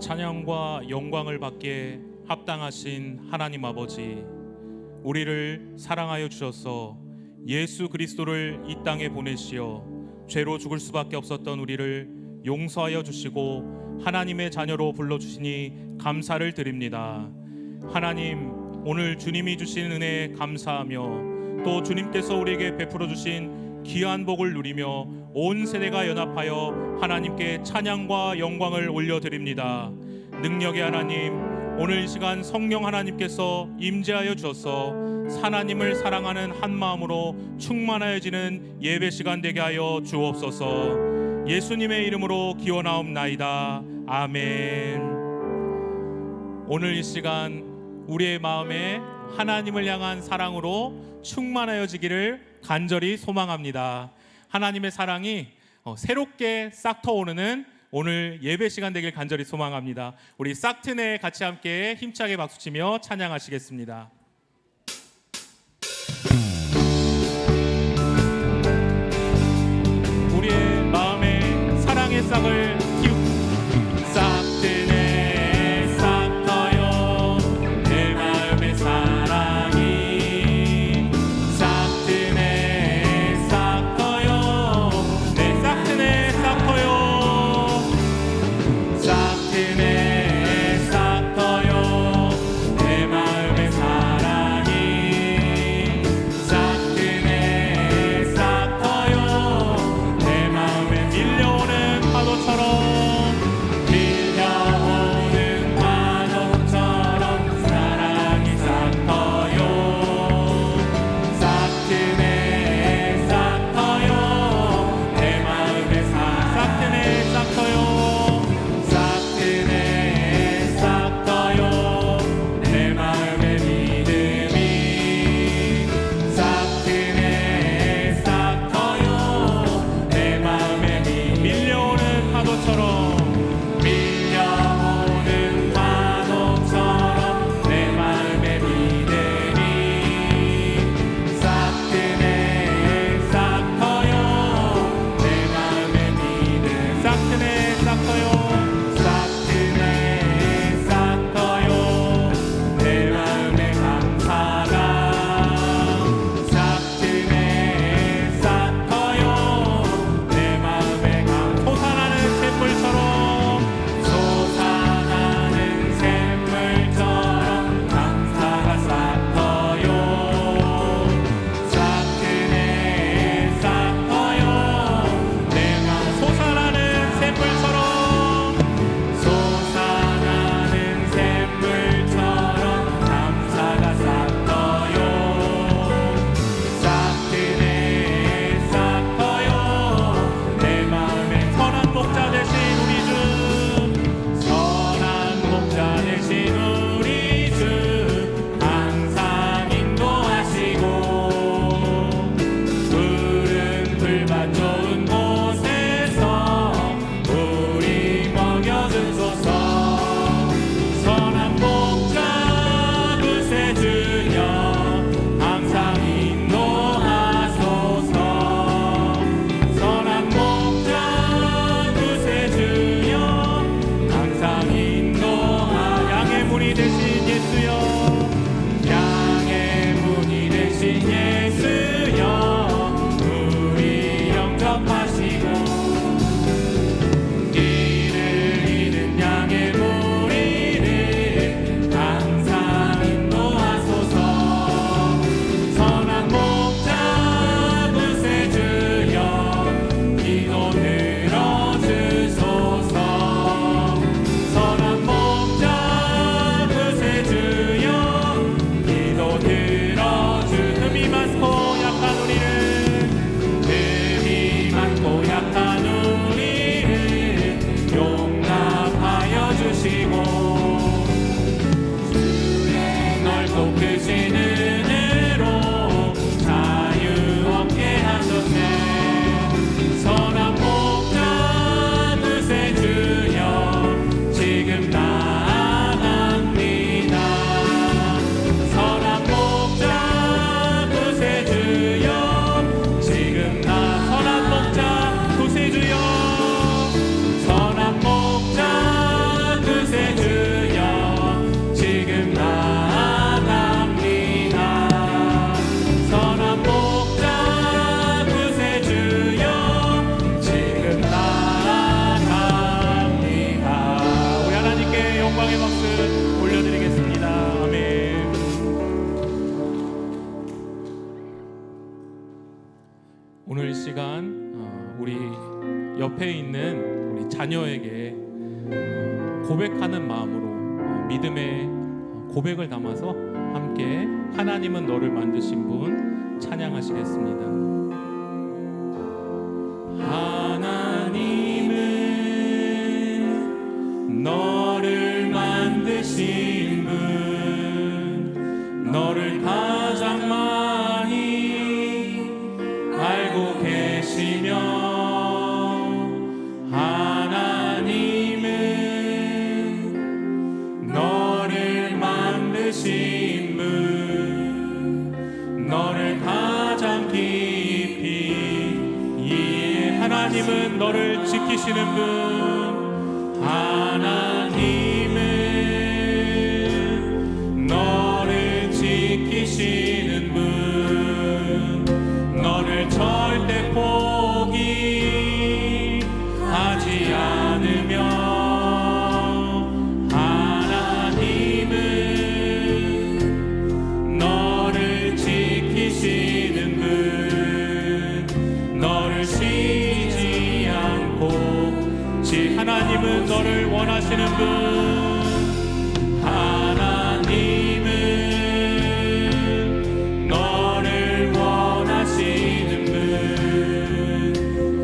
찬양과 영광을 받기에 합당하신 하나님 아버지, 우리를 사랑하여 주셔서 예수 그리스도를 이 땅에 보내시어 죄로 죽을 수밖에 없었던 우리를 용서하여 주시고 하나님의 자녀로 불러주시니 감사를 드립니다. 하나님, 오늘 주님이 주신 은혜에 감사하며 또 주님께서 우리에게 베풀어 주신 귀한 복을 누리며 온 세대가 연합하여 하나님께 찬양과 영광을 올려드립니다. 능력의 하나님, 오늘 이 시간 성령 하나님께서 임재하여 주셔서 하나님을 사랑하는 한 마음으로 충만하여지는 예배 시간 되게 하여 주옵소서. 예수님의 이름으로 기원하옵나이다. 아멘. 오늘 이 시간 우리의 마음에 하나님을 향한 사랑으로 충만하여지기를 간절히 소망합니다. 하나님의 사랑이 새롭게 싹 터오르는 오늘 예배 시간 되길 간절히 소망합니다. 우리 싹트네 같이 함께 힘차게 박수치며 찬양하시겠습니다. 우리의 마음에 사랑의 싹을 키우고 싹트네 싹 터요 내 마음의 사랑이 싹트네 싹 터요 내 싹트네 싹 터요 싹트네 싹 터요 내 마음의 사랑이 싹트네 싹 터요 내 마음에 밀려오는 파도처럼 사랑이 싹 터요 싹트네 싹 터요 내 마음에 싹트네 싹 터요 싹트네 싹 터요 내 마음의 믿음이 싹트네 싹 터요 내 마음의 밀려오는 파도처럼 밀려오는 파도처럼 내 마음의 믿음이 싹트네 싹 터요 내 마음의 믿음 싹트네 싹 터요 싹트네 싹 터요 내 마음의 감사가 싹트네 싹 터요 내 마음의 솟아나는 샘물처럼 있는 우리 자녀에게 고백하는 마음으로 믿음의 고백을 담아서 함께 하나님은 너를 만드신 분 찬양하시겠습니다. 하나님은 너를 만드신 분, 너를 가장 많이 알고 계시며 하나님은 너를 만드신 분, 너를 가장 깊이 이해. 하나님은 너를 지키시는 분, 하나님은 너를 지키시는 분, 너를 절대 포기하지 않으며 하나님은 너를 지키시는 분, 너를 쉬지 않고 하나님은 너를 원하시는 분, 하나님은 너를 원하시는 분,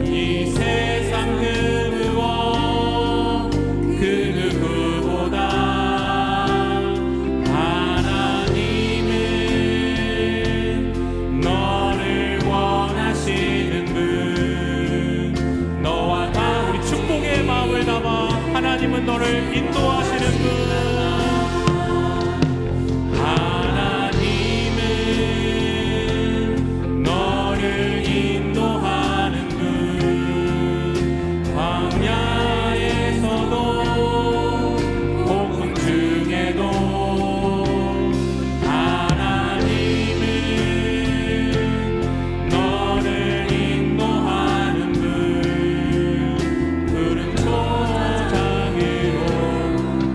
이 세상 그 무엇 그 누구보다 하나님은 너를 원하시는 분, 너와 다 우리 축복의 마음을 담아 하나님은 너를 인도하시는 분, 하나님은 너를 인도하는 분, 광야에서도 폭풍 중에도 하나님은 너를 인도하는 분, 푸른 초장으로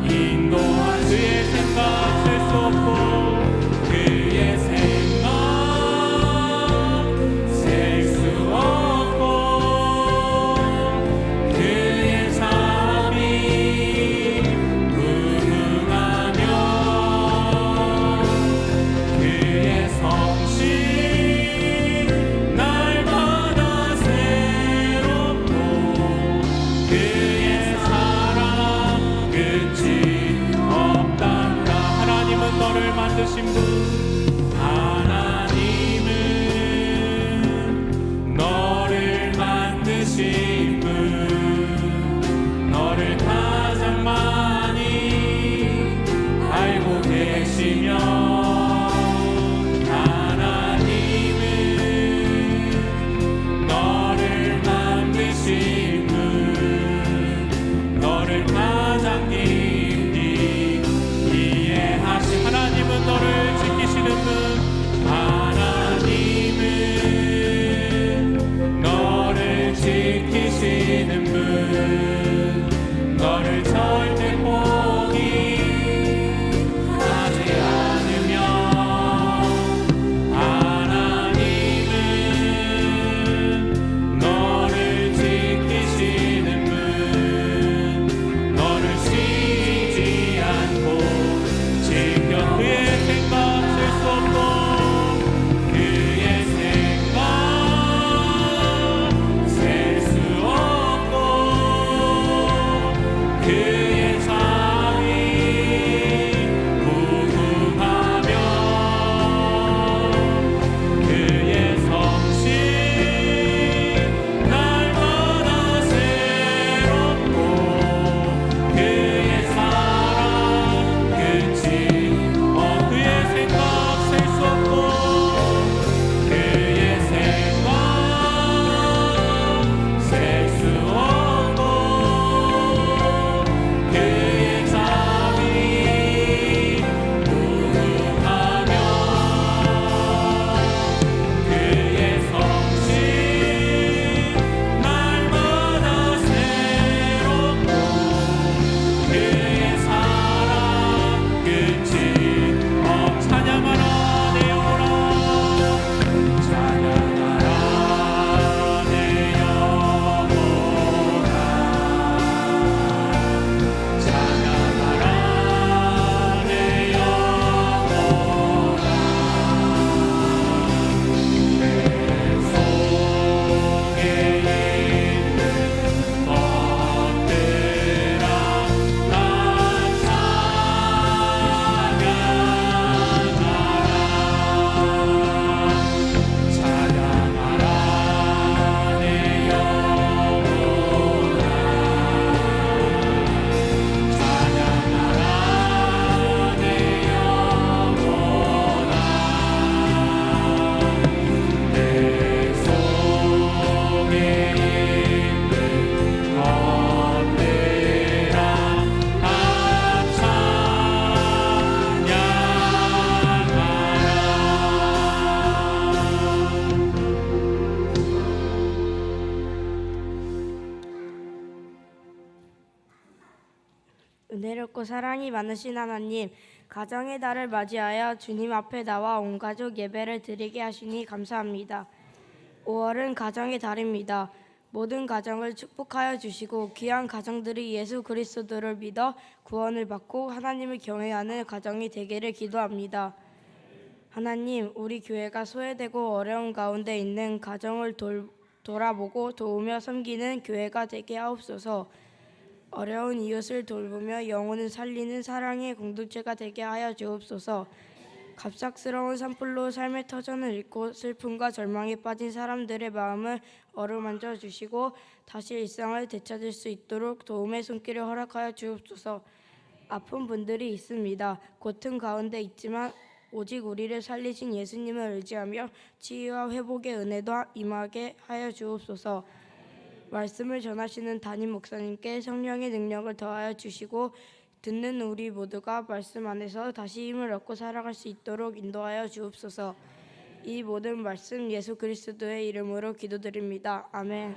인도한 그의 생각 셀 수 없고 그의 생각 셀 수 없고 그의 삶이 무궁하며 그의 성실 날마다 새롭고 그의 사랑 끝이 없단다. 하나님은 너를 만드신 분, 하나님은 너를 만드신 분, 너를 가장 많이 알고 계시며 하나님은 너를 만드신 분, 너를 가장 깊이 이해하신 하나님은 너를 은혜롭고 사랑이 많으신 하나님, 가정의 달을 맞이하여 주님 앞에 나와 온 가족 예배를 드리게 하시니 감사합니다. 5월은 가정의 달입니다. 모든 가정을 축복하여 주시고 귀한 가정들이 예수 그리스도를 믿어 구원을 받고 하나님을 경외하는 가정이 되기를 기도합니다. 하나님, 우리 교회가 소외되고 어려운 가운데 있는 가정을 돌아보고 도우며 섬기는 교회가 되게 하옵소서. 어려운 이웃을 돌보며 영혼을 살리는 사랑의 공동체가 되게 하여 주옵소서. 갑작스러운 산불로 삶의 터전을 잃고 슬픔과 절망에 빠진 사람들의 마음을 어루만져 주시고 다시 일상을 되찾을 수 있도록 도움의 손길을 허락하여 주옵소서. 아픈 분들이 있습니다. 고통 가운데 있지만 오직 우리를 살리신 예수님을 의지하며 치유와 회복의 은혜도 임하게 하여 주옵소서. 말씀을 전하시는 담임 목사님께 성령의 능력을 더하여 주시고 듣는 우리 모두가 말씀 안에서 다시 힘을 얻고 살아갈 수 있도록 인도하여 주옵소서. 이 모든 말씀 예수 그리스도의 이름으로 기도드립니다. 아멘.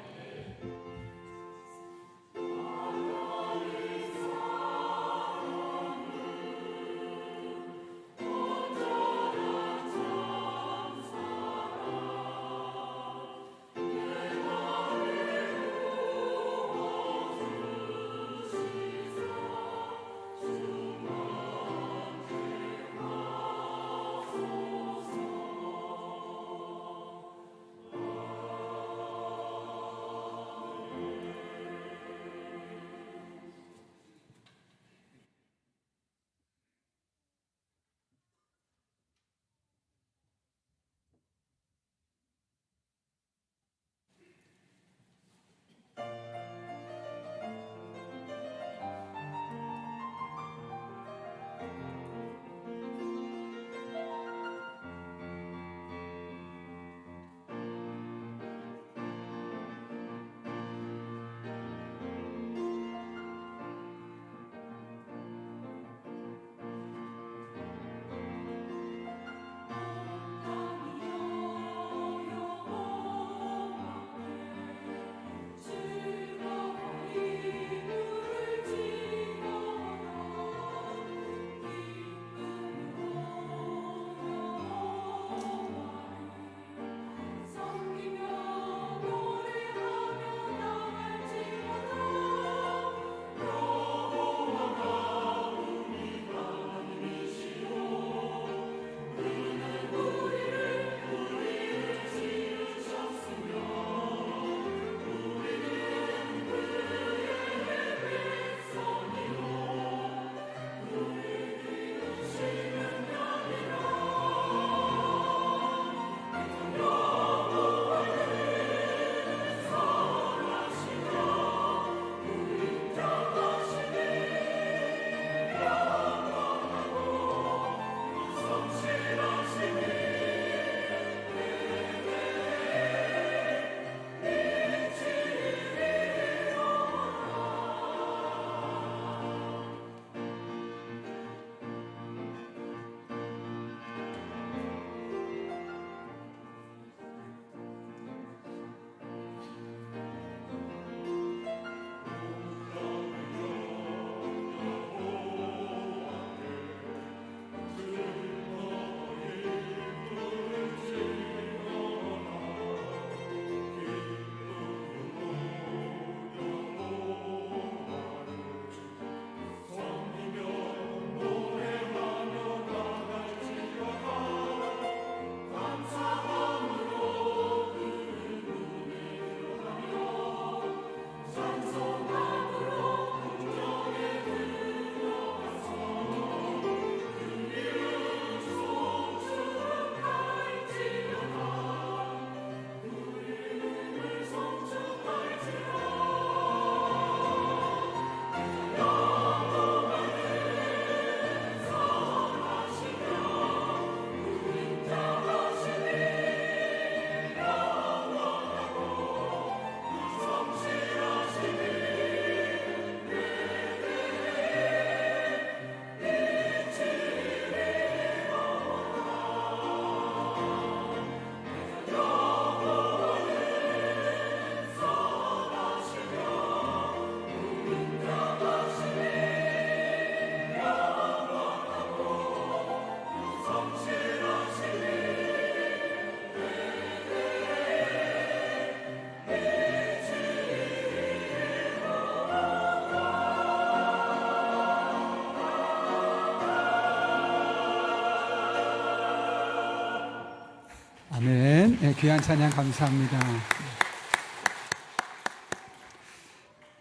네, 귀한 찬양 감사합니다.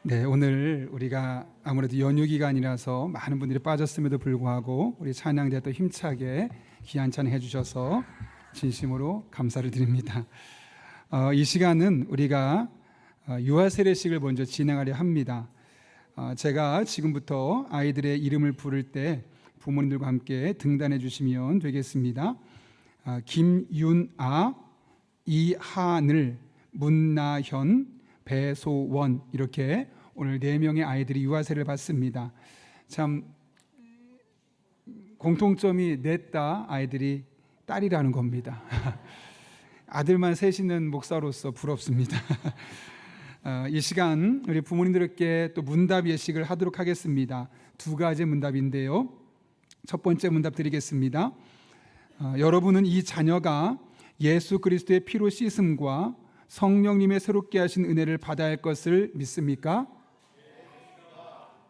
네, 오늘 우리가 아무래도 연휴 기간이라서 많은 분들이 빠졌음에도 불구하고 우리 찬양대 또 힘차게 귀한 찬양 해주셔서 진심으로 감사를 드립니다. 이 시간은 우리가 유아 세례식을 먼저 진행하려 합니다. 제가 지금부터 아이들의 이름을 부를 때 부모님들과 함께 등단해 주시면 되겠습니다. 김윤아, 이하늘, 문나현, 배소원, 이렇게 오늘 4명의 아이들이 유아세를 받습니다. 참 공통점이 넷다 아이들이 딸이라는 겁니다. 아들만 셋이는 목사로서 부럽습니다. 이 시간 우리 부모님들께 또 문답 예식을 하도록 하겠습니다. 2가지 문답인데요. 첫 번째 문답 드리겠습니다. 여러분은 이 자녀가 예수 그리스도의 피로 씻음과 성령님의 새롭게 하신 은혜를 받아야 할 것을 믿습니까?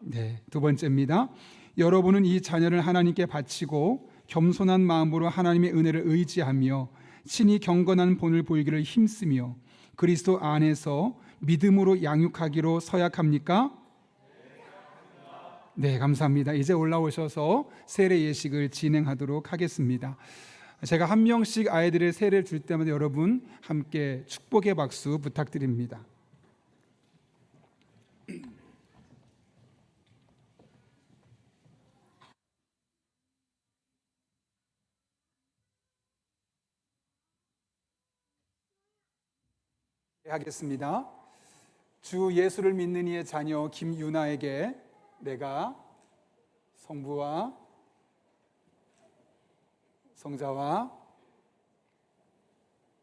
네. 2번째입니다. 여러분은 이 자녀를 하나님께 바치고 겸손한 마음으로 하나님의 은혜를 의지하며 친히 경건한 본을 보이기를 힘쓰며 그리스도 안에서 믿음으로 양육하기로 서약합니까? 네, 감사합니다. 이제 올라오셔서 세례 예식을 진행하도록 하겠습니다. 제가 한 명씩 아이들의 세례를 줄 때마다 여러분 함께 축복의 박수 부탁드립니다. 하겠습니다. 주 예수를 믿는 이의 자녀 김유나에게 내가 성부와 성자와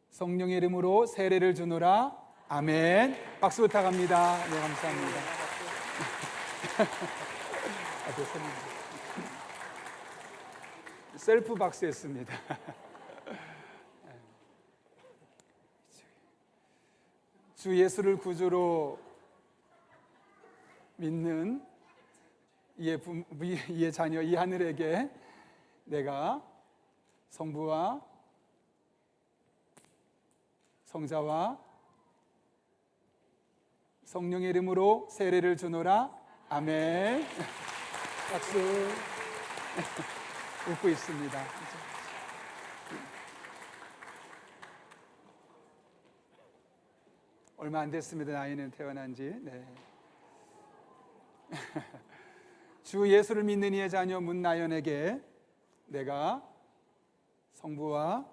성령의 이름으로 세례를 주노라. 아멘. 박수 부탁합니다. 네, 감사합니다. 셀프 박수였습니다. 주 예수를 구주로 믿는 이의 자녀 이하늘에게 내가 성부와 성자와 성령의 이름으로 세례를 주노라. 아멘. 박수. 웃고 있습니다. 얼마 안 됐습니다. 나이는 태어난 지. 네. 주 예수를 믿는 이의 자녀 문나연에게 내가 성부와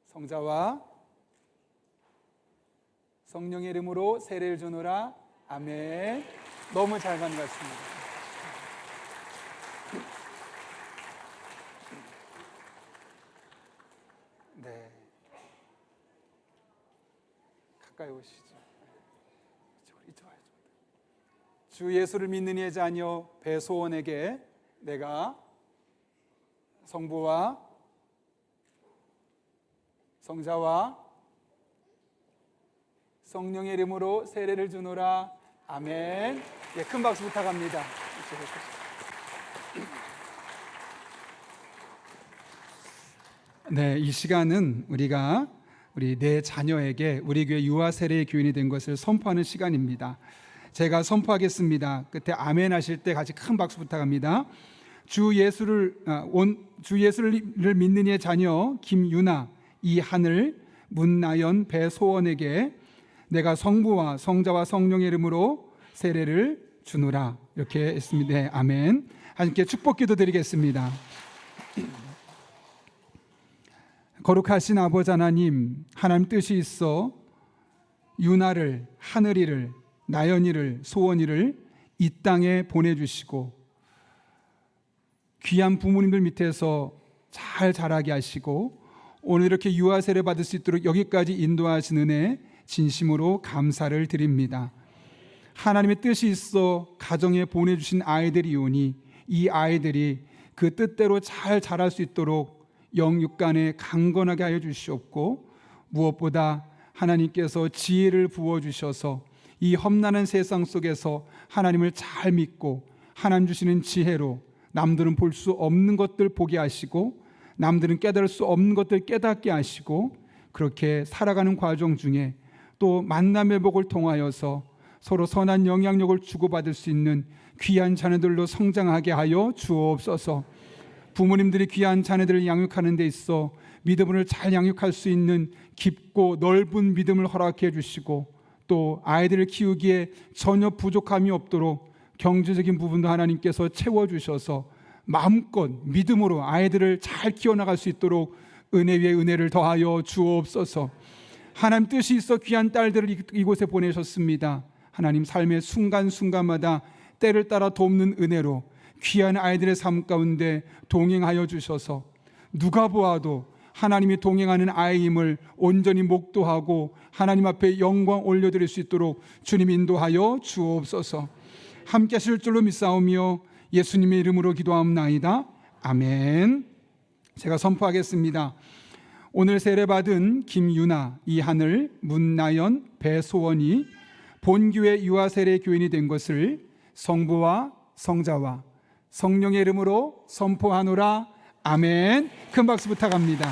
성자와 성령의 이름으로 세례를 주노라. 아멘. 너무 잘 반갑습니다. 네. 가까이 오시죠. 이쪽으로 와야죠. 주 예수를 믿는 이의 자녀 배소원에게 내가 성부와 성자와 성령의 이름으로 세례를 주노라. 아멘. 예, 큰 박수 부탁합니다. 네, 이 시간은 우리가 우리 내 자녀에게 우리 교회 유아 세례의 교인이 된 것을 선포하는 시간입니다. 제가 선포하겠습니다. 끝에 아멘 하실 때 같이 큰 박수 부탁합니다. 주 예수를 믿는 이의 자녀 김유나, 이하늘, 문나연, 배소원에게 내가 성부와 성자와 성령의 이름으로 세례를 주노라. 이렇게 했습니다. 네, 아멘. 함께 축복기도 드리겠습니다. 거룩하신 아버지 하나님, 하나님 뜻이 있어 유나를, 하늘이를, 나연이를, 소원이를 이 땅에 보내주시고 귀한 부모님들 밑에서 잘 자라게 하시고 오늘 이렇게 유아 세례 받을 수 있도록 여기까지 인도하신 은혜 진심으로 감사를 드립니다. 하나님의 뜻이 있어 가정에 보내주신 아이들이오니 이 아이들이 그 뜻대로 잘 자랄 수 있도록 영육간에 강건하게 하여 주시옵고 무엇보다 하나님께서 지혜를 부어주셔서 이 험난한 세상 속에서 하나님을 잘 믿고 하나님 주시는 지혜로 남들은 볼 수 없는 것들 보게 하시고 남들은 깨달을 수 없는 것들 깨닫게 하시고 그렇게 살아가는 과정 중에 또 만남 회복을 통하여서 서로 선한 영향력을 주고받을 수 있는 귀한 자녀들로 성장하게 하여 주옵소서. 부모님들이 귀한 자녀들을 양육하는 데 있어 믿음을 잘 양육할 수 있는 깊고 넓은 믿음을 허락해 주시고 또 아이들을 키우기에 전혀 부족함이 없도록 경제적인 부분도 하나님께서 채워주셔서 마음껏 믿음으로 아이들을 잘 키워나갈 수 있도록 은혜 위에 은혜를 더하여 주옵소서. 하나님 뜻이 있어 귀한 딸들을 이곳에 보내셨습니다. 하나님 삶의 순간순간마다 때를 따라 돕는 은혜로 귀한 아이들의 삶 가운데 동행하여 주셔서 누가 보아도 하나님이 동행하는 아이임을 온전히 목도하고 하나님 앞에 영광 올려드릴 수 있도록 주님 인도하여 주옵소서. 함께 하실 줄로 믿사오며 예수님의 이름으로 기도하옵나이다. 아멘. 제가 선포하겠습니다. 오늘 세례받은 김유나, 이하늘, 문나연, 배소원이 본교회 유아세례 교인이 된 것을 성부와 성자와 성령의 이름으로 선포하노라. 아멘. 큰 박수 부탁합니다.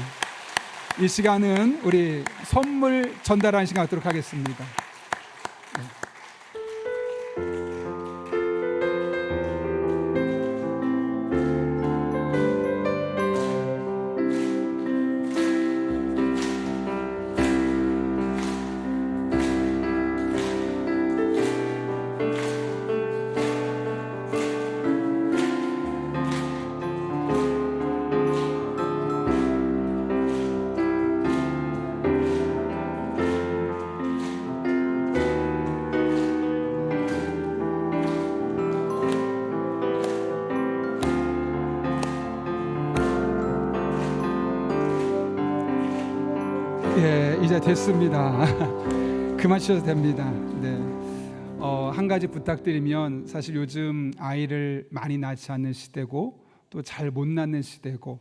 이 시간은 우리 선물 전달하는 시간 갖도록 하겠습니다. 이제 됐습니다. 그만 쉬셔도 됩니다. 네. 한 가지 부탁드리면 사실 요즘 아이를 많이 낳지 않는 시대고 또 잘 못 낳는 시대고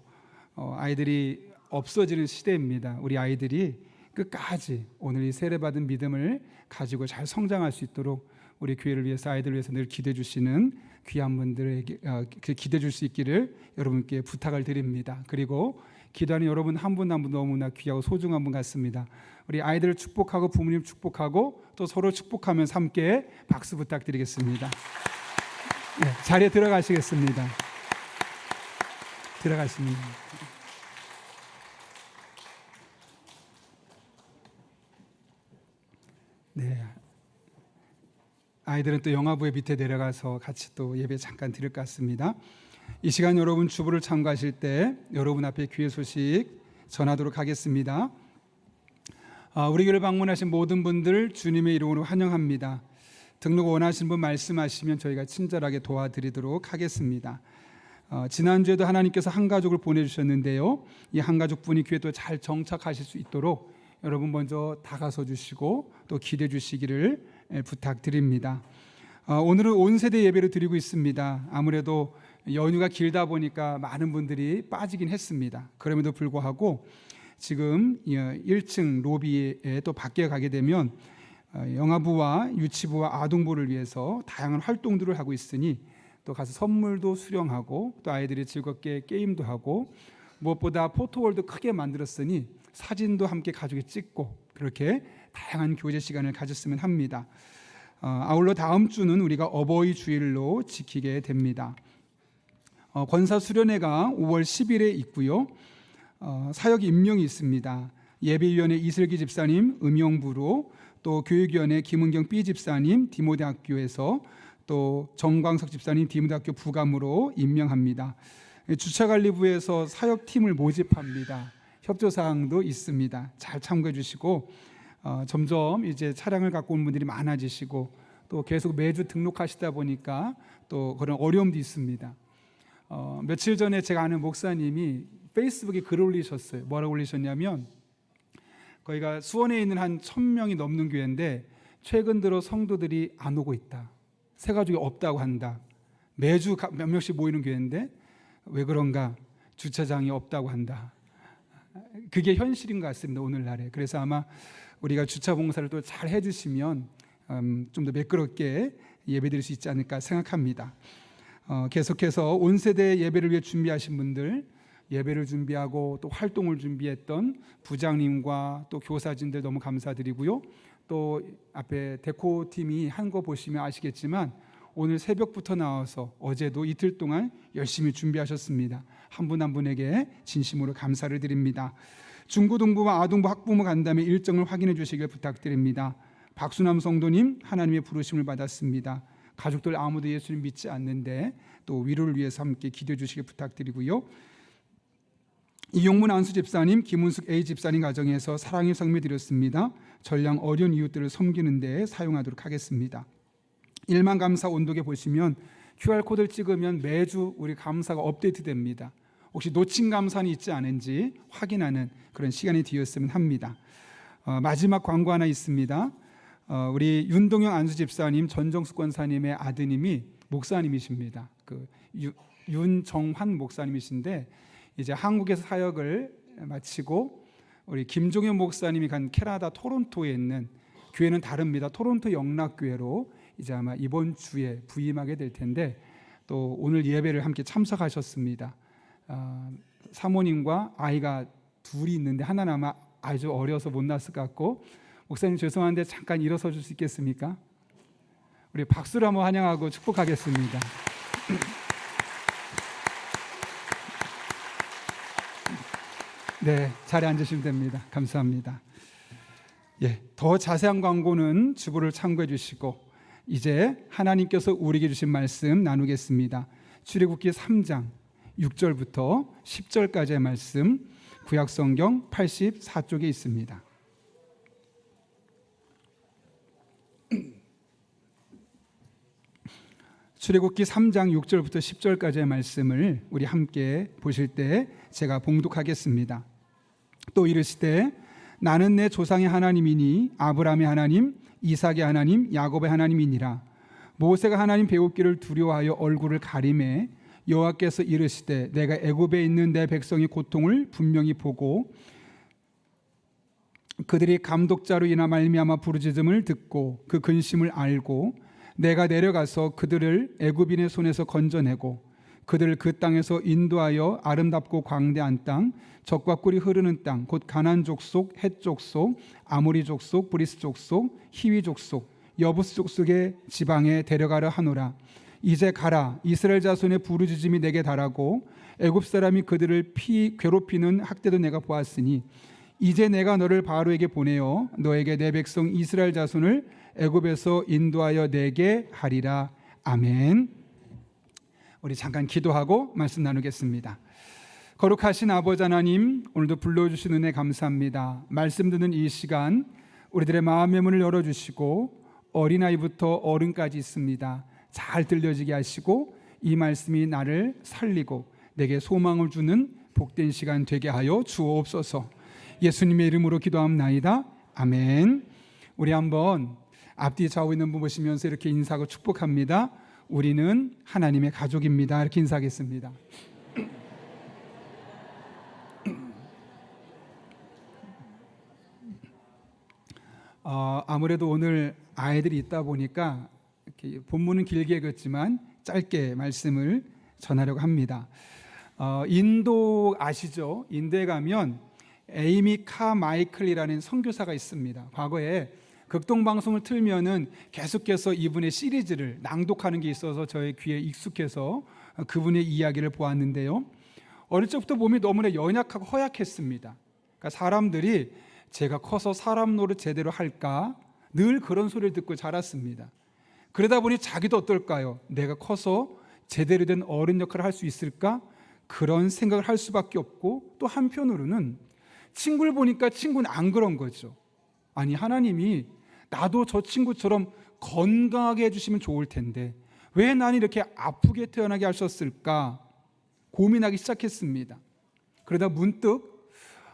아이들이 없어지는 시대입니다. 우리 아이들이 끝까지 오늘 이 세례받은 믿음을 가지고 잘 성장할 수 있도록 우리 교회를 위해서 아이들을 위해서 늘 기도해 주시는 귀한 분들에게 기도해 줄 수 있기를 여러분께 부탁을 드립니다. 그리고 기도하는 여러분 한 분 한 분 너무나 귀하고 소중한 분 같습니다. 우리 아이들을 축복하고 부모님 축복하고 또 서로 축복하면서 함께 박수 부탁드리겠습니다. 네, 자리에 들어가시겠습니다. 들어가십니다. 네, 아이들은 또 영화부에 밑에 내려가서 같이 또 예배 잠깐 드릴 것 같습니다. 이 시간 여러분 주부를 참가하실 때 여러분 앞에 귀의 소식 전하도록 하겠습니다. 우리 교회를 방문하신 모든 분들 주님의 이름으로 환영합니다. 등록 원하시는 분 말씀하시면 저희가 친절하게 도와드리도록 하겠습니다. 지난주에도 하나님께서 한 가족을 보내주셨는데요. 이 한 가족분이 교회에 또 잘 정착하실 수 있도록 여러분 먼저 다가서 주시고 또 기대해 주시기를 부탁드립니다. 오늘은 온 세대 예배를 드리고 있습니다. 아무래도 연휴가 길다 보니까 많은 분들이 빠지긴 했습니다. 그럼에도 불구하고 지금 1층 로비에 또 밖에 가게 되면 영아부와 유치부와 아동부를 위해서 다양한 활동들을 하고 있으니 또 가서 선물도 수령하고 또 아이들이 즐겁게 게임도 하고 무엇보다 포토월도 크게 만들었으니 사진도 함께 가족이 찍고 그렇게 다양한 교제 시간을 가졌으면 합니다. 아울러 다음 주는 우리가 어버이 주일로 지키게 됩니다. 권사 수련회가 5월 10일에 있고요. 사역 임명이 있습니다. 예배위원회 이슬기 집사님 음영부로 또 교육위원회 김은경 B 집사님 디모데학교에서 또 정광석 집사님 디모데학교 부감으로 임명합니다. 주차관리부에서 사역팀을 모집합니다. 협조사항도 있습니다. 잘 참고해 주시고 점점 이제 차량을 갖고 온 분들이 많아지시고 또 계속 매주 등록하시다 보니까 또 그런 어려움도 있습니다. 며칠 전에 제가 아는 목사님이 페이스북에 글을 올리셨어요. 뭐라고 올리셨냐면 거기가 수원에 있는 한 1,000명이 넘는 교회인데 최근 들어 성도들이 안 오고 있다. 새 가족이 없다고 한다. 매주 몇 명씩 모이는 교회인데 왜 그런가? 주차장이 없다고 한다. 그게 현실인 것 같습니다. 오늘날에. 그래서 아마 우리가 주차 봉사를 또 잘 해주시면 좀 더 매끄럽게 예배드릴 수 있지 않을까 생각합니다. 계속해서 온 세대 예배를 위해 준비하신 분들 예배를 준비하고 또 활동을 준비했던 부장님과 또 교사진들 너무 감사드리고요. 또 앞에 데코팀이 한 거 보시면 아시겠지만 오늘 새벽부터 나와서 어제도 이틀 동안 열심히 준비하셨습니다. 한 분 한 분에게 진심으로 감사를 드립니다. 중고등부와 아동부 학부모 간담회 일정을 확인해 주시길 부탁드립니다. 박수남 성도님, 하나님의 부르심을 받았습니다. 가족들 아무도 예수를 믿지 않는데 또 위로를 위해서 함께 기도해 주시길 부탁드리고요. 이용문 안수 집사님, 김은숙 A 집사님 가정에서 사랑의 성미 드렸습니다. 전량 어려운 이웃들을 섬기는 데 사용하도록 하겠습니다. 일만 감사 온도계 보시면 QR코드를 찍으면 매주 우리 감사가 업데이트됩니다. 혹시 놓친 감사는 있지 않은지 확인하는 그런 시간이 되었으면 합니다. 마지막 광고 하나 있습니다. 우리 윤동영 안수 집사님, 전정숙 권사님의 아드님이 목사님이십니다. 윤정환 목사님이신데 이제 한국에서 사역을 마치고 우리 김종현 목사님이 간 캐나다 토론토에 있는 교회는 다릅니다. 토론토 영락교회로 이제 아마 이번 주에 부임하게 될 텐데 또 오늘 예배를 함께 참석하셨습니다. 사모님과 아이가 둘이 있는데 하나는 아마 아주 어려서 못 났을 것 같고, 목사님 죄송한데 잠깐 일어서 줄 수 있겠습니까? 우리 박수로 한번 환영하고 축복하겠습니다. 네, 자리에 앉으시면 됩니다. 감사합니다. 더 자세한 광고는 주보를 참고해 주시고 이제 하나님께서 우리에게 주신 말씀 나누겠습니다. 출애굽기 3장 6절부터 10절까지의 말씀, 구약성경 84쪽에 있습니다. 출애굽기 3장 6절부터 10절까지의 말씀을 우리 함께 보실 때 제가 봉독하겠습니다. 또 이르시되 나는 내 조상의 하나님이니 아브라함의 하나님, 이삭의 하나님, 야곱의 하나님이니라. 모세가 하나님 배우기를 두려워하여 얼굴을 가리매 여호와께서 이르시되 내가 애굽에 있는 내 백성의 고통을 분명히 보고 그들이 감독자로 인하 말미암아 부르짖음을 듣고 그 근심을 알고 내가 내려가서 그들을 애굽인의 손에서 건져내고 그들을 그 땅에서 인도하여 아름답고 광대한 땅, 젖과 꿀이 흐르는 땅, 곧 가나안 족속, 헷 족속, 아모리 족속, 브리스 족속, 히위 족속, 여부스 족속의 지방에 데려가려 하노라. 이제 가라. 이스라엘 자손의 부르짖음이 내게 달하고 애굽 사람이 그들을 괴롭히는 학대도 내가 보았으니 이제 내가 너를 바로에게 보내어 너에게 내 백성 이스라엘 자손을 애굽에서 인도하여 내게 하리라. 아멘. 우리 잠깐 기도하고 말씀 나누겠습니다. 거룩하신 아버지 하나님, 오늘도 불러주신 은혜 감사합니다. 말씀 듣는 이 시간 우리들의 마음의 문을 열어주시고 어린아이부터 어른까지 있습니다. 잘 들려지게 하시고 이 말씀이 나를 살리고 내게 소망을 주는 복된 시간 되게 하여 주옵소서. 예수님의 이름으로 기도합나이다. 아멘. 우리 한번 앞뒤 좌우 있는 분 보시면서 이렇게 인사하고 축복합니다. 우리는 하나님의 가족입니다. 이렇게 인사하겠습니다. 아무래도 오늘 아이들이 있다 보니까 이렇게 본문은 길게 읽었지만 짧게 말씀을 전하려고 합니다. 인도 아시죠? 인도에 가면 에이미 카마이클이라는 선교사가 있습니다. 과거에 극동방송을 틀면은 계속해서 이분의 시리즈를 낭독하는 게 있어서 저의 귀에 익숙해서 그분의 이야기를 보았는데요. 어릴 적부터 몸이 너무나 연약하고 허약했습니다. 그러니까 사람들이 제가 커서 사람 노릇 제대로 할까 늘 그런 소리를 듣고 자랐습니다. 그러다 보니 자기도 어떨까요? 내가 커서 제대로 된 어른 역할을 할 수 있을까? 그런 생각을 할 수밖에 없고, 또 한편으로는 친구를 보니까 친구는 안 그런 거죠. 아니, 하나님이 나도 저 친구처럼 건강하게 해주시면 좋을 텐데 왜 나는 이렇게 아프게 태어나게 하셨을까 고민하기 시작했습니다. 그러다 문득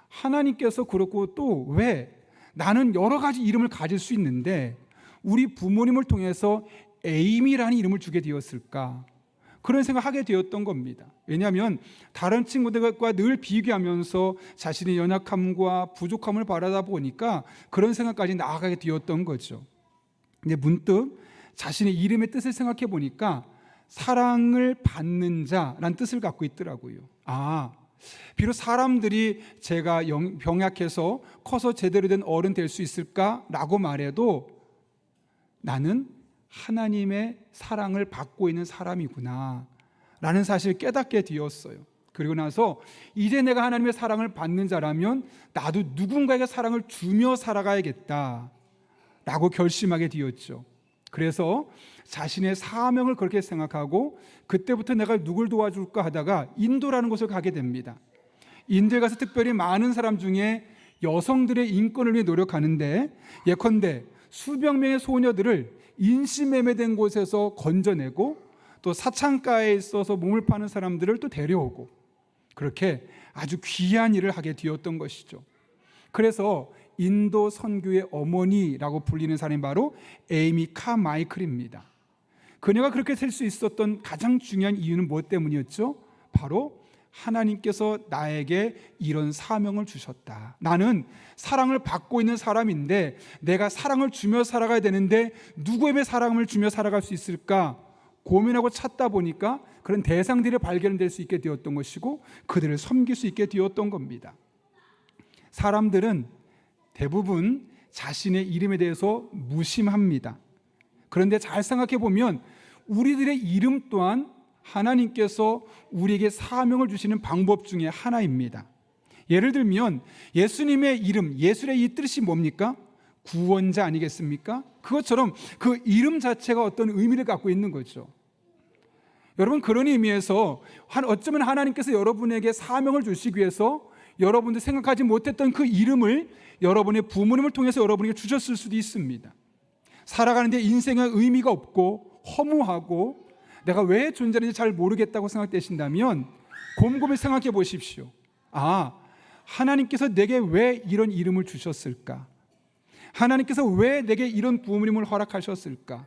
하나님께서 그렇고 또 왜 나는 여러 가지 이름을 가질 수 있는데 우리 부모님을 통해서 에이미라는 이름을 주게 되었을까, 그런 생각을 하게 되었던 겁니다. 왜냐하면 다른 친구들과 늘 비교하면서 자신의 연약함과 부족함을 바라다 보니까 그런 생각까지 나아가게 되었던 거죠. 근데 문득 자신의 이름의 뜻을 생각해 보니까 사랑을 받는 자라는 뜻을 갖고 있더라고요. 비록 사람들이 제가 병약해서 커서 제대로 된 어른 될 수 있을까라고 말해도 나는 하나님의 사랑을 받고 있는 사람이구나 라는 사실을 깨닫게 되었어요. 그리고 나서 이제 내가 하나님의 사랑을 받는 자라면 나도 누군가에게 사랑을 주며 살아가야겠다 라고 결심하게 되었죠. 그래서 자신의 사명을 그렇게 생각하고 그때부터 내가 누굴 도와줄까 하다가 인도라는 곳을 가게 됩니다. 인도에 가서 특별히 많은 사람 중에 여성들의 인권을 위해 노력하는데, 예컨대 수백 명의 소녀들을 인신매매된 곳에서 건져내고 또 사창가에 있어서 몸을 파는 사람들을 또 데려오고 그렇게 아주 귀한 일을 하게 되었던 것이죠. 그래서 인도 선교의 어머니라고 불리는 사람이 바로 에이미 카마이클입니다. 그녀가 그렇게 될 수 있었던 가장 중요한 이유는 무엇 때문이었죠? 바로 하나님께서 나에게 이런 사명을 주셨다. 나는 사랑을 받고 있는 사람인데 내가 사랑을 주며 살아가야 되는데 누구에게 사랑을 주며 살아갈 수 있을까 고민하고 찾다 보니까 그런 대상들이 발견될 수 있게 되었던 것이고 그들을 섬길 수 있게 되었던 겁니다. 사람들은 대부분 자신의 이름에 대해서 무심합니다. 그런데 잘 생각해 보면 우리들의 이름 또한 하나님께서 우리에게 사명을 주시는 방법 중에 하나입니다. 예를 들면 예수님의 이름, 예수의 이 뜻이 뭡니까? 구원자 아니겠습니까? 그것처럼 그 이름 자체가 어떤 의미를 갖고 있는 거죠. 여러분, 그런 의미에서 어쩌면 하나님께서 여러분에게 사명을 주시기 위해서 여러분들 생각하지 못했던 그 이름을 여러분의 부모님을 통해서 여러분에게 주셨을 수도 있습니다. 살아가는데 인생의 의미가 없고 허무하고 내가 왜 존재하는지 잘 모르겠다고 생각되신다면 곰곰이 생각해 보십시오. 하나님께서 내게 왜 이런 이름을 주셨을까? 하나님께서 왜 내게 이런 부모님을 허락하셨을까?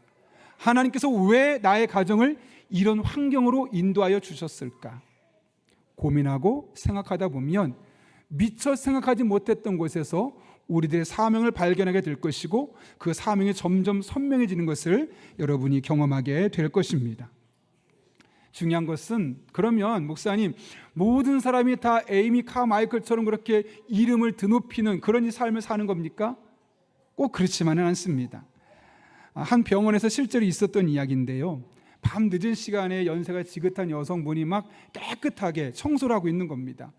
하나님께서 왜 나의 가정을 이런 환경으로 인도하여 주셨을까? 고민하고 생각하다 보면 미처 생각하지 못했던 곳에서 우리들의 사명을 발견하게 될 것이고 그 사명이 점점 선명해지는 것을 여러분이 경험하게 될 것입니다. 중요한 것은 그러면 목사님 모든 사람이 다 에이미 카마이클처럼 그렇게 이름을 드높이는 그런 삶을 사는 겁니까? 꼭 그렇지만은 않습니다. 한 병원에서 실제로 있었던 이야기인데요. 밤 늦은 시간에 연세가 지긋한 여성분이 막 깨끗하게 청소를 하고 있는 겁니다.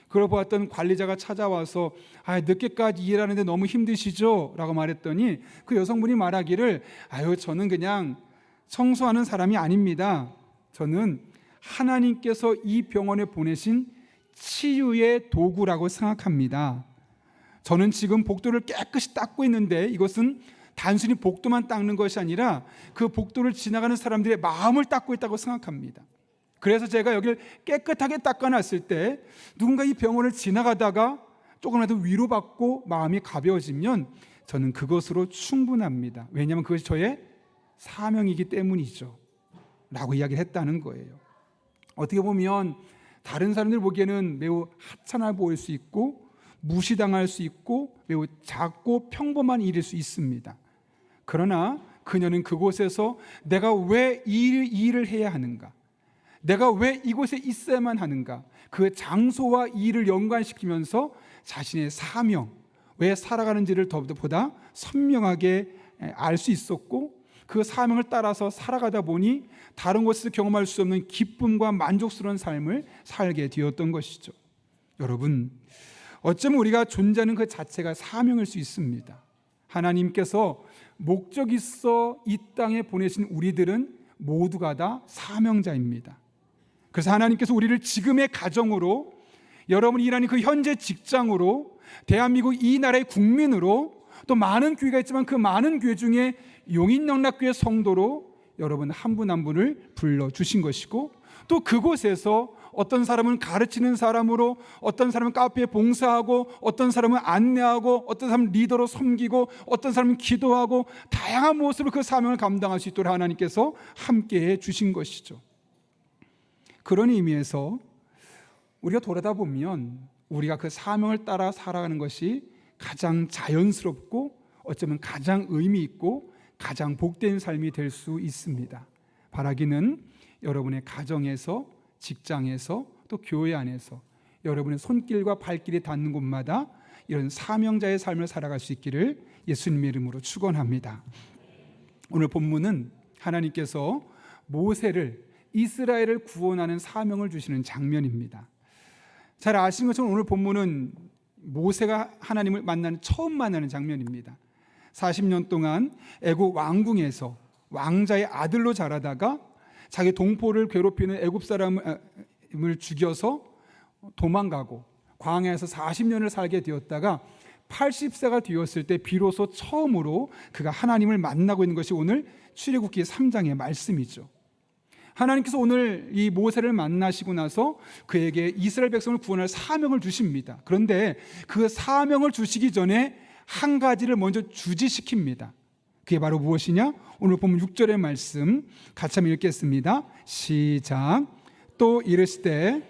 그걸 보았던 관리자가 찾아와서 늦게까지 일하는데 너무 힘드시죠? 라고 말했더니 그 여성분이 말하기를 저는 그냥 청소하는 사람이 아닙니다. 저는 하나님께서 이 병원에 보내신 치유의 도구라고 생각합니다. 저는 지금 복도를 깨끗이 닦고 있는데 이것은 단순히 복도만 닦는 것이 아니라 그 복도를 지나가는 사람들의 마음을 닦고 있다고 생각합니다. 그래서 제가 여기를 깨끗하게 닦아놨을 때 누군가 이 병원을 지나가다가 조금이라도 위로받고 마음이 가벼워지면 저는 그것으로 충분합니다. 왜냐하면 그것이 저의 사명이기 때문이죠 라고 이야기를 했다는 거예요. 어떻게 보면 다른 사람들 보기에는 매우 하찮아 보일 수 있고 무시당할 수 있고 매우 작고 평범한 일일 수 있습니다. 그러나 그녀는 그곳에서 내가 왜 이 일을 해야 하는가, 내가 왜 이곳에 있어야만 하는가, 그 장소와 일을 연관시키면서 자신의 사명, 왜 살아가는지를 보다 선명하게 알 수 있었고 그 사명을 따라서 살아가다 보니 다른 곳에서 경험할 수 없는 기쁨과 만족스러운 삶을 살게 되었던 것이죠. 여러분, 어쩌면 우리가 존재하는 그 자체가 사명일 수 있습니다. 하나님께서 목적 있어 이 땅에 보내신 우리들은 모두가 다 사명자입니다. 그래서 하나님께서 우리를 지금의 가정으로, 여러분이 일하는 그 현재 직장으로, 대한민국 이 나라의 국민으로, 또 많은 교회가 있지만 그 많은 교회 중에 용인영락교회 성도로 여러분 한 분 한 분을 불러주신 것이고, 또 그곳에서 어떤 사람은 가르치는 사람으로, 어떤 사람은 카페에 봉사하고, 어떤 사람은 안내하고, 어떤 사람은 리더로 섬기고, 어떤 사람은 기도하고, 다양한 모습으로 그 사명을 감당할 수 있도록 하나님께서 함께해 주신 것이죠. 그런 의미에서 우리가 돌아다 보면 우리가 그 사명을 따라 살아가는 것이 가장 자연스럽고 어쩌면 가장 의미 있고 가장 복된 삶이 될 수 있습니다. 바라기는 여러분의 가정에서, 직장에서, 또 교회 안에서 여러분의 손길과 발길이 닿는 곳마다 이런 사명자의 삶을 살아갈 수 있기를 예수님의 이름으로 축원합니다. 오늘 본문은 하나님께서 모세를 이스라엘을 구원하는 사명을 주시는 장면입니다. 잘 아시는 것처럼 오늘 본문은 모세가 하나님을 처음 만나는 장면입니다. 40년 동안 애굽 왕궁에서 왕자의 아들로 자라다가 자기 동포를 괴롭히는 애굽 사람을 죽여서 도망가고 광야에서 40년을 살게 되었다가 80세가 되었을 때 비로소 처음으로 그가 하나님을 만나고 있는 것이 오늘 출애굽기 3장의 말씀이죠. 하나님께서 오늘 이 모세를 만나시고 나서 그에게 이스라엘 백성을 구원할 사명을 주십니다. 그런데 그 사명을 주시기 전에 한 가지를 먼저 주지시킵니다. 그게 바로 무엇이냐? 오늘 보면 6절의 말씀 같이 한번 읽겠습니다. 시작. 또 이르시되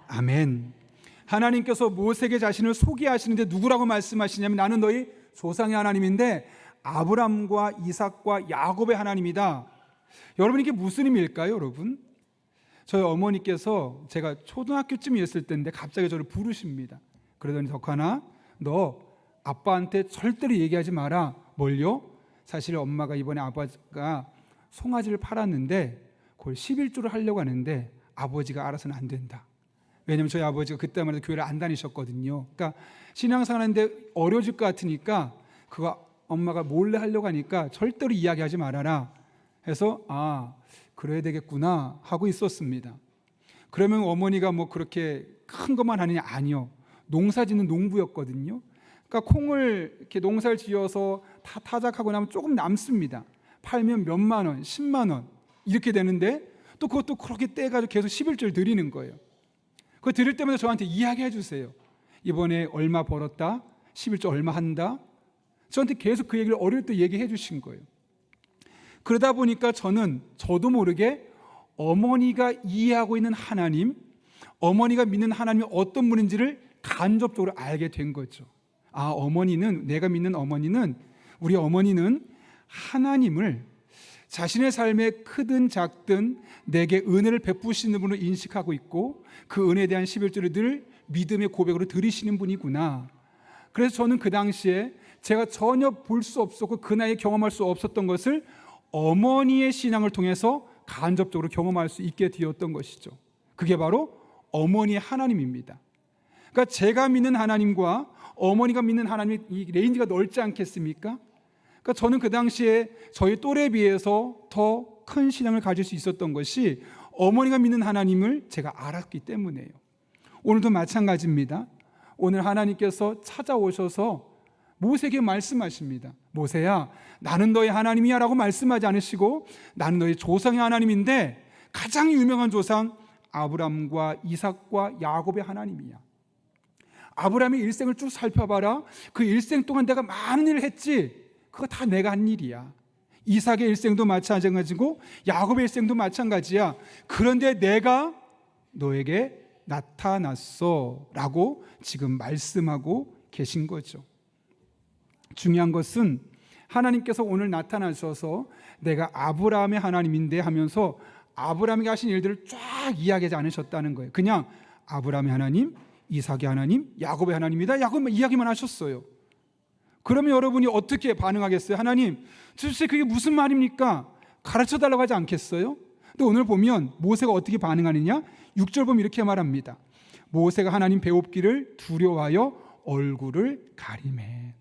아멘. 하나님께서 모세에게 자신을 소개하시는데 누구라고 말씀하시냐면 나는 너희 조상의 하나님인데 아브람과 이삭과 야곱의 하나님이다. 여러분 이게 무슨 의미일까요, 여러분? 저희 어머니께서 제가 초등학교쯤이었을 때인데 갑자기 저를 부르십니다. 그러더니 덕하나 너 아빠한테 절대로 얘기하지 마라. 뭘요? 사실 엄마가 이번에 아버지가 송아지를 팔았는데 그걸 11조를 하려고 하는데 아버지가 알아서는 안 된다. 왜냐하면 저희 아버지가 그때만 해도 교회를 안 다니셨거든요. 그러니까 신앙생활하는데 어려질 것 같으니까 그거 엄마가 몰래 하려고 하니까 절대로 이야기하지 말아라 해서 그래야 되겠구나 하고 있었습니다. 그러면 어머니가 뭐 그렇게 큰 것만 하느냐? 아니요. 농사 짓는 농부였거든요. 그러니까 콩을 이렇게 농사를 지어서 다 타작하고 나면 조금 남습니다. 팔면 몇만 원, 10만 원 이렇게 되는데 또 그것도 그렇게 떼가지고 계속 11조를 드리는 거예요. 그거 드릴 때마다 저한테 이야기해 주세요. 이번에 얼마 벌었다, 11조 얼마 한다. 저한테 계속 그 얘기를 어릴 때 얘기해 주신 거예요. 그러다 보니까 저도 모르게 어머니가 이해하고 있는 하나님, 어머니가 믿는 하나님이 어떤 분인지를 간접적으로 알게 된 거죠. 내가 믿는 어머니는, 우리 어머니는 하나님을 자신의 삶에 크든 작든 내게 은혜를 베푸시는 분으로 인식하고 있고 그 은혜에 대한 11조를 늘 믿음의 고백으로 드리시는 분이구나. 그래서 저는 그 당시에 제가 전혀 볼 수 없었고 그 나이에 경험할 수 없었던 것을 어머니의 신앙을 통해서 간접적으로 경험할 수 있게 되었던 것이죠. 그게 바로 어머니의 하나님입니다. 그러니까 제가 믿는 하나님과 어머니가 믿는 하나님의 이 레인지가 넓지 않겠습니까? 그러니까 저는 그 당시에 저희 또래에 비해서 더 큰 신앙을 가질 수 있었던 것이 어머니가 믿는 하나님을 제가 알았기 때문이에요. 오늘도 마찬가지입니다. 오늘 하나님께서 찾아오셔서 모세에게 말씀하십니다. 모세야, 나는 너의 하나님이야 라고 말씀하지 않으시고 나는 너의 조상의 하나님인데 가장 유명한 조상 아브람과 이삭과 야곱의 하나님이야. 아브람의 일생을 쭉 살펴봐라. 그 일생 동안 내가 많은 일을 했지. 그거 다 내가 한 일이야. 이삭의 일생도 마찬가지고 야곱의 일생도 마찬가지야. 그런데 내가 너에게 나타났어 라고 지금 말씀하고 계신 거죠. 중요한 것은 하나님께서 오늘 나타나셔서 내가 아브라함의 하나님인데 하면서 아브라함이 하신 일들을 쫙 이야기하지 않으셨다는 거예요. 그냥 아브라함의 하나님, 이삭의 하나님, 야곱의 하나님이다. 야곱만 이야기만 하셨어요. 그러면 여러분이 어떻게 반응하겠어요? 하나님, 도대체 그게 무슨 말입니까? 가르쳐달라고 하지 않겠어요? 근데 오늘 보면 모세가 어떻게 반응하느냐? 6절 보면 이렇게 말합니다. 모세가 하나님 배웁기를 두려워하여 얼굴을 가리매.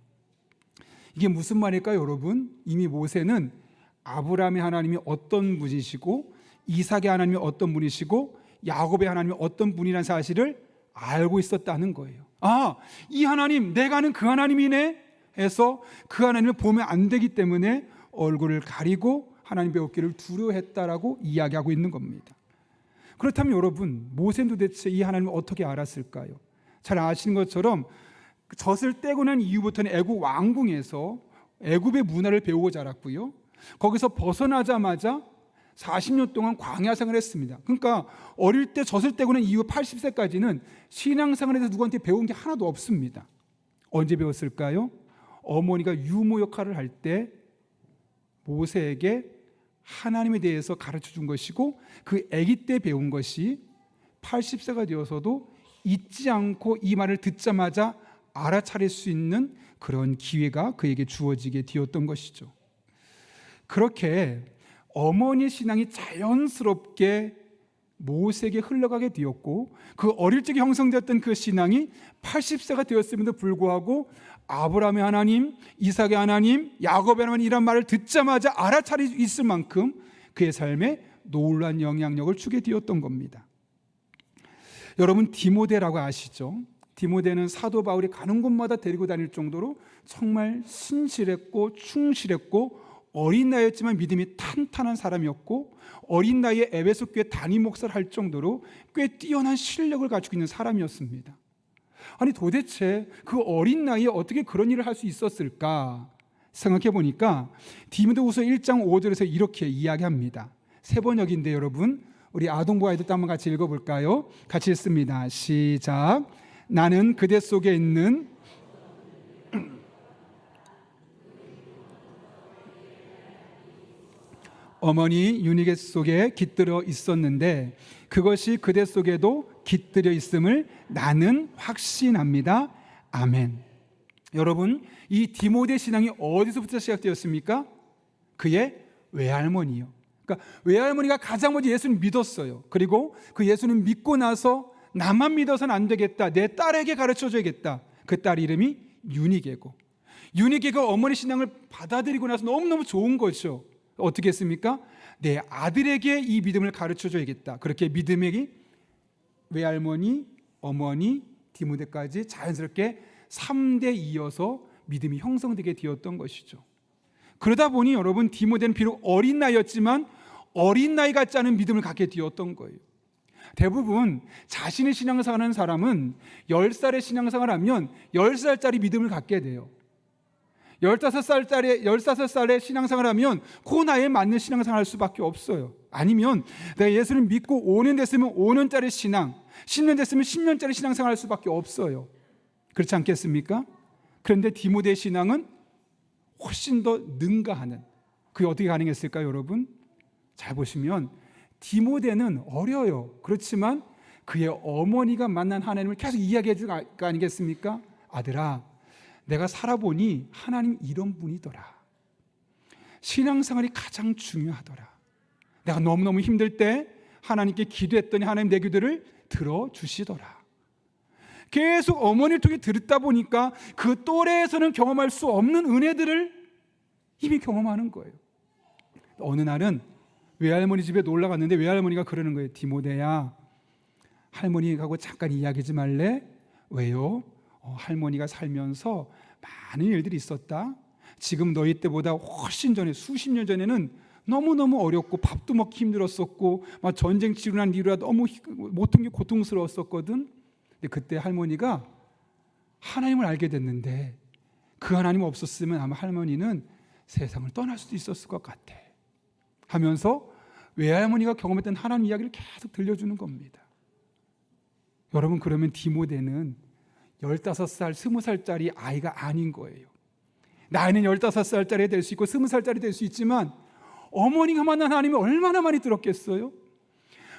이게 무슨 말일까요, 여러분? 이미 모세는 아브라함의 하나님이 어떤 분이시고 이삭의 하나님이 어떤 분이시고 야곱의 하나님이 어떤 분이라는 사실을 알고 있었다는 거예요. 이 하나님, 내가 아는 그 하나님이네 해서 그 하나님을 보면 안 되기 때문에 얼굴을 가리고 하나님 배웠기를 두려워했다라고 이야기하고 있는 겁니다. 그렇다면 여러분, 모세는 도대체 이 하나님을 어떻게 알았을까요? 잘 아시는 것처럼 젖을 떼고 난 이후부터는 애굽 왕궁에서 애굽의 문화를 배우고 자랐고요. 거기서 벗어나자마자 40년 동안 광야 생활을 했습니다. 그러니까 어릴 때 젖을 떼고 난 이후 80세까지는 신앙생활에서 누구한테 배운 게 하나도 없습니다. 언제 배웠을까요? 어머니가 유모 역할을 할 때 모세에게 하나님에 대해서 가르쳐 준 것이고 그 아기 때 배운 것이 80세가 되어서도 잊지 않고 이 말을 듣자마자 알아차릴 수 있는 그런 기회가 그에게 주어지게 되었던 것이죠. 그렇게 어머니의 신앙이 자연스럽게 모세에게 흘러가게 되었고 그 어릴 적에 형성되었던 그 신앙이 80세가 되었음에도 불구하고 아브라함의 하나님, 이삭의 하나님, 야곱의 하나님 이란 말을 듣자마자 알아차릴 수 있을 만큼 그의 삶에 놀라운 영향력을 주게 되었던 겁니다. 여러분 디모데라고 아시죠? 디모데는 사도 바울이 가는 곳마다 데리고 다닐 정도로 정말 신실했고 충실했고 어린 나이였지만 믿음이 탄탄한 사람이었고 어린 나이에 에베소 교회 담임 목사를 할 정도로 꽤 뛰어난 실력을 가지고 있는 사람이었습니다. 아니 도대체 그 어린 나이에 어떻게 그런 일을 할 수 있었을까 생각해 보니까 디모데후서 1장 5절에서 이렇게 이야기합니다. 세 번역인데 여러분 우리 아동부 아이들도 한번 같이 읽어볼까요? 같이 읽습니다. 시작. 나는 그대 속에 있는 어머니 유니게 속에 깃들어 있었는데 그것이 그대 속에도 깃들여 있음을 나는 확신합니다. 아멘. 여러분 이 디모데 신앙이 어디서부터 시작되었습니까? 그의 외할머니요. 그러니까 외할머니가 가장 먼저 예수를 믿었어요. 그리고 그 예수는 믿고 나서 나만 믿어서는 안 되겠다. 내 딸에게 가르쳐줘야겠다. 그 딸 이름이 유니게고 유니게가 어머니 신앙을 받아들이고 나서 너무너무 좋은 거죠. 어떻게 했습니까? 내 아들에게 이 믿음을 가르쳐줘야겠다. 그렇게 믿음의 외할머니, 어머니, 디모데까지 자연스럽게 3대 이어서 믿음이 형성되게 되었던 것이죠. 그러다 보니 여러분 디모데는 비록 어린 나이였지만 어린 나이 같지 않은 믿음을 갖게 되었던 거예요. 대부분 자신의 신앙생활을 하는 사람은 10살의 신앙생활을 하면 10살짜리 믿음을 갖게 돼요. 15살의 신앙생활을 하면 그 나이에 맞는 신앙생활을 할 수밖에 없어요. 아니면 내가 예수를 믿고 5년 됐으면 5년짜리 신앙, 10년 됐으면 10년짜리 신앙생활을 할 수밖에 없어요. 그렇지 않겠습니까? 그런데 디모데의 신앙은 훨씬 더 능가하는, 그게 어떻게 가능했을까요 여러분? 잘 보시면 디모데는 어려요. 그렇지만 그의 어머니가 만난 하나님을 계속 이야기해 줄 거 아니겠습니까? 아들아 내가 살아보니 하나님 이런 분이더라. 신앙생활이 가장 중요하더라. 내가 너무너무 힘들 때 하나님께 기도했더니 하나님 내 기도를 들어주시더라. 계속 어머니를 통해 들었다 보니까 그 또래에서는 경험할 수 없는 은혜들을 이미 경험하는 거예요. 어느 날은 외할머니 집에 놀러 갔는데 외할머니가 그러는 거예요. 디모데야 할머니하고 잠깐 이야기하지 말래? 왜요? 할머니가 살면서 많은 일들이 있었다. 지금 너희 때보다 훨씬 전에 수십 년 전에는 너무너무 어렵고 밥도 먹기 힘들었었고 막 전쟁 치르고 난 이후라 너무 모든 게 고통스러웠었거든. 근데 그때 할머니가 하나님을 알게 됐는데 그 하나님 없었으면 아마 할머니는 세상을 떠날 수도 있었을 것 같아 하면서 외할머니가 경험했던 하나님 이야기를 계속 들려주는 겁니다. 여러분 그러면 디모데는 15살, 20살짜리 아이가 아닌 거예요. 나이는 15살짜리 될 수 있고 20살짜리 될 수 있지만 어머니가 만난 하나님이 얼마나 많이 들었겠어요?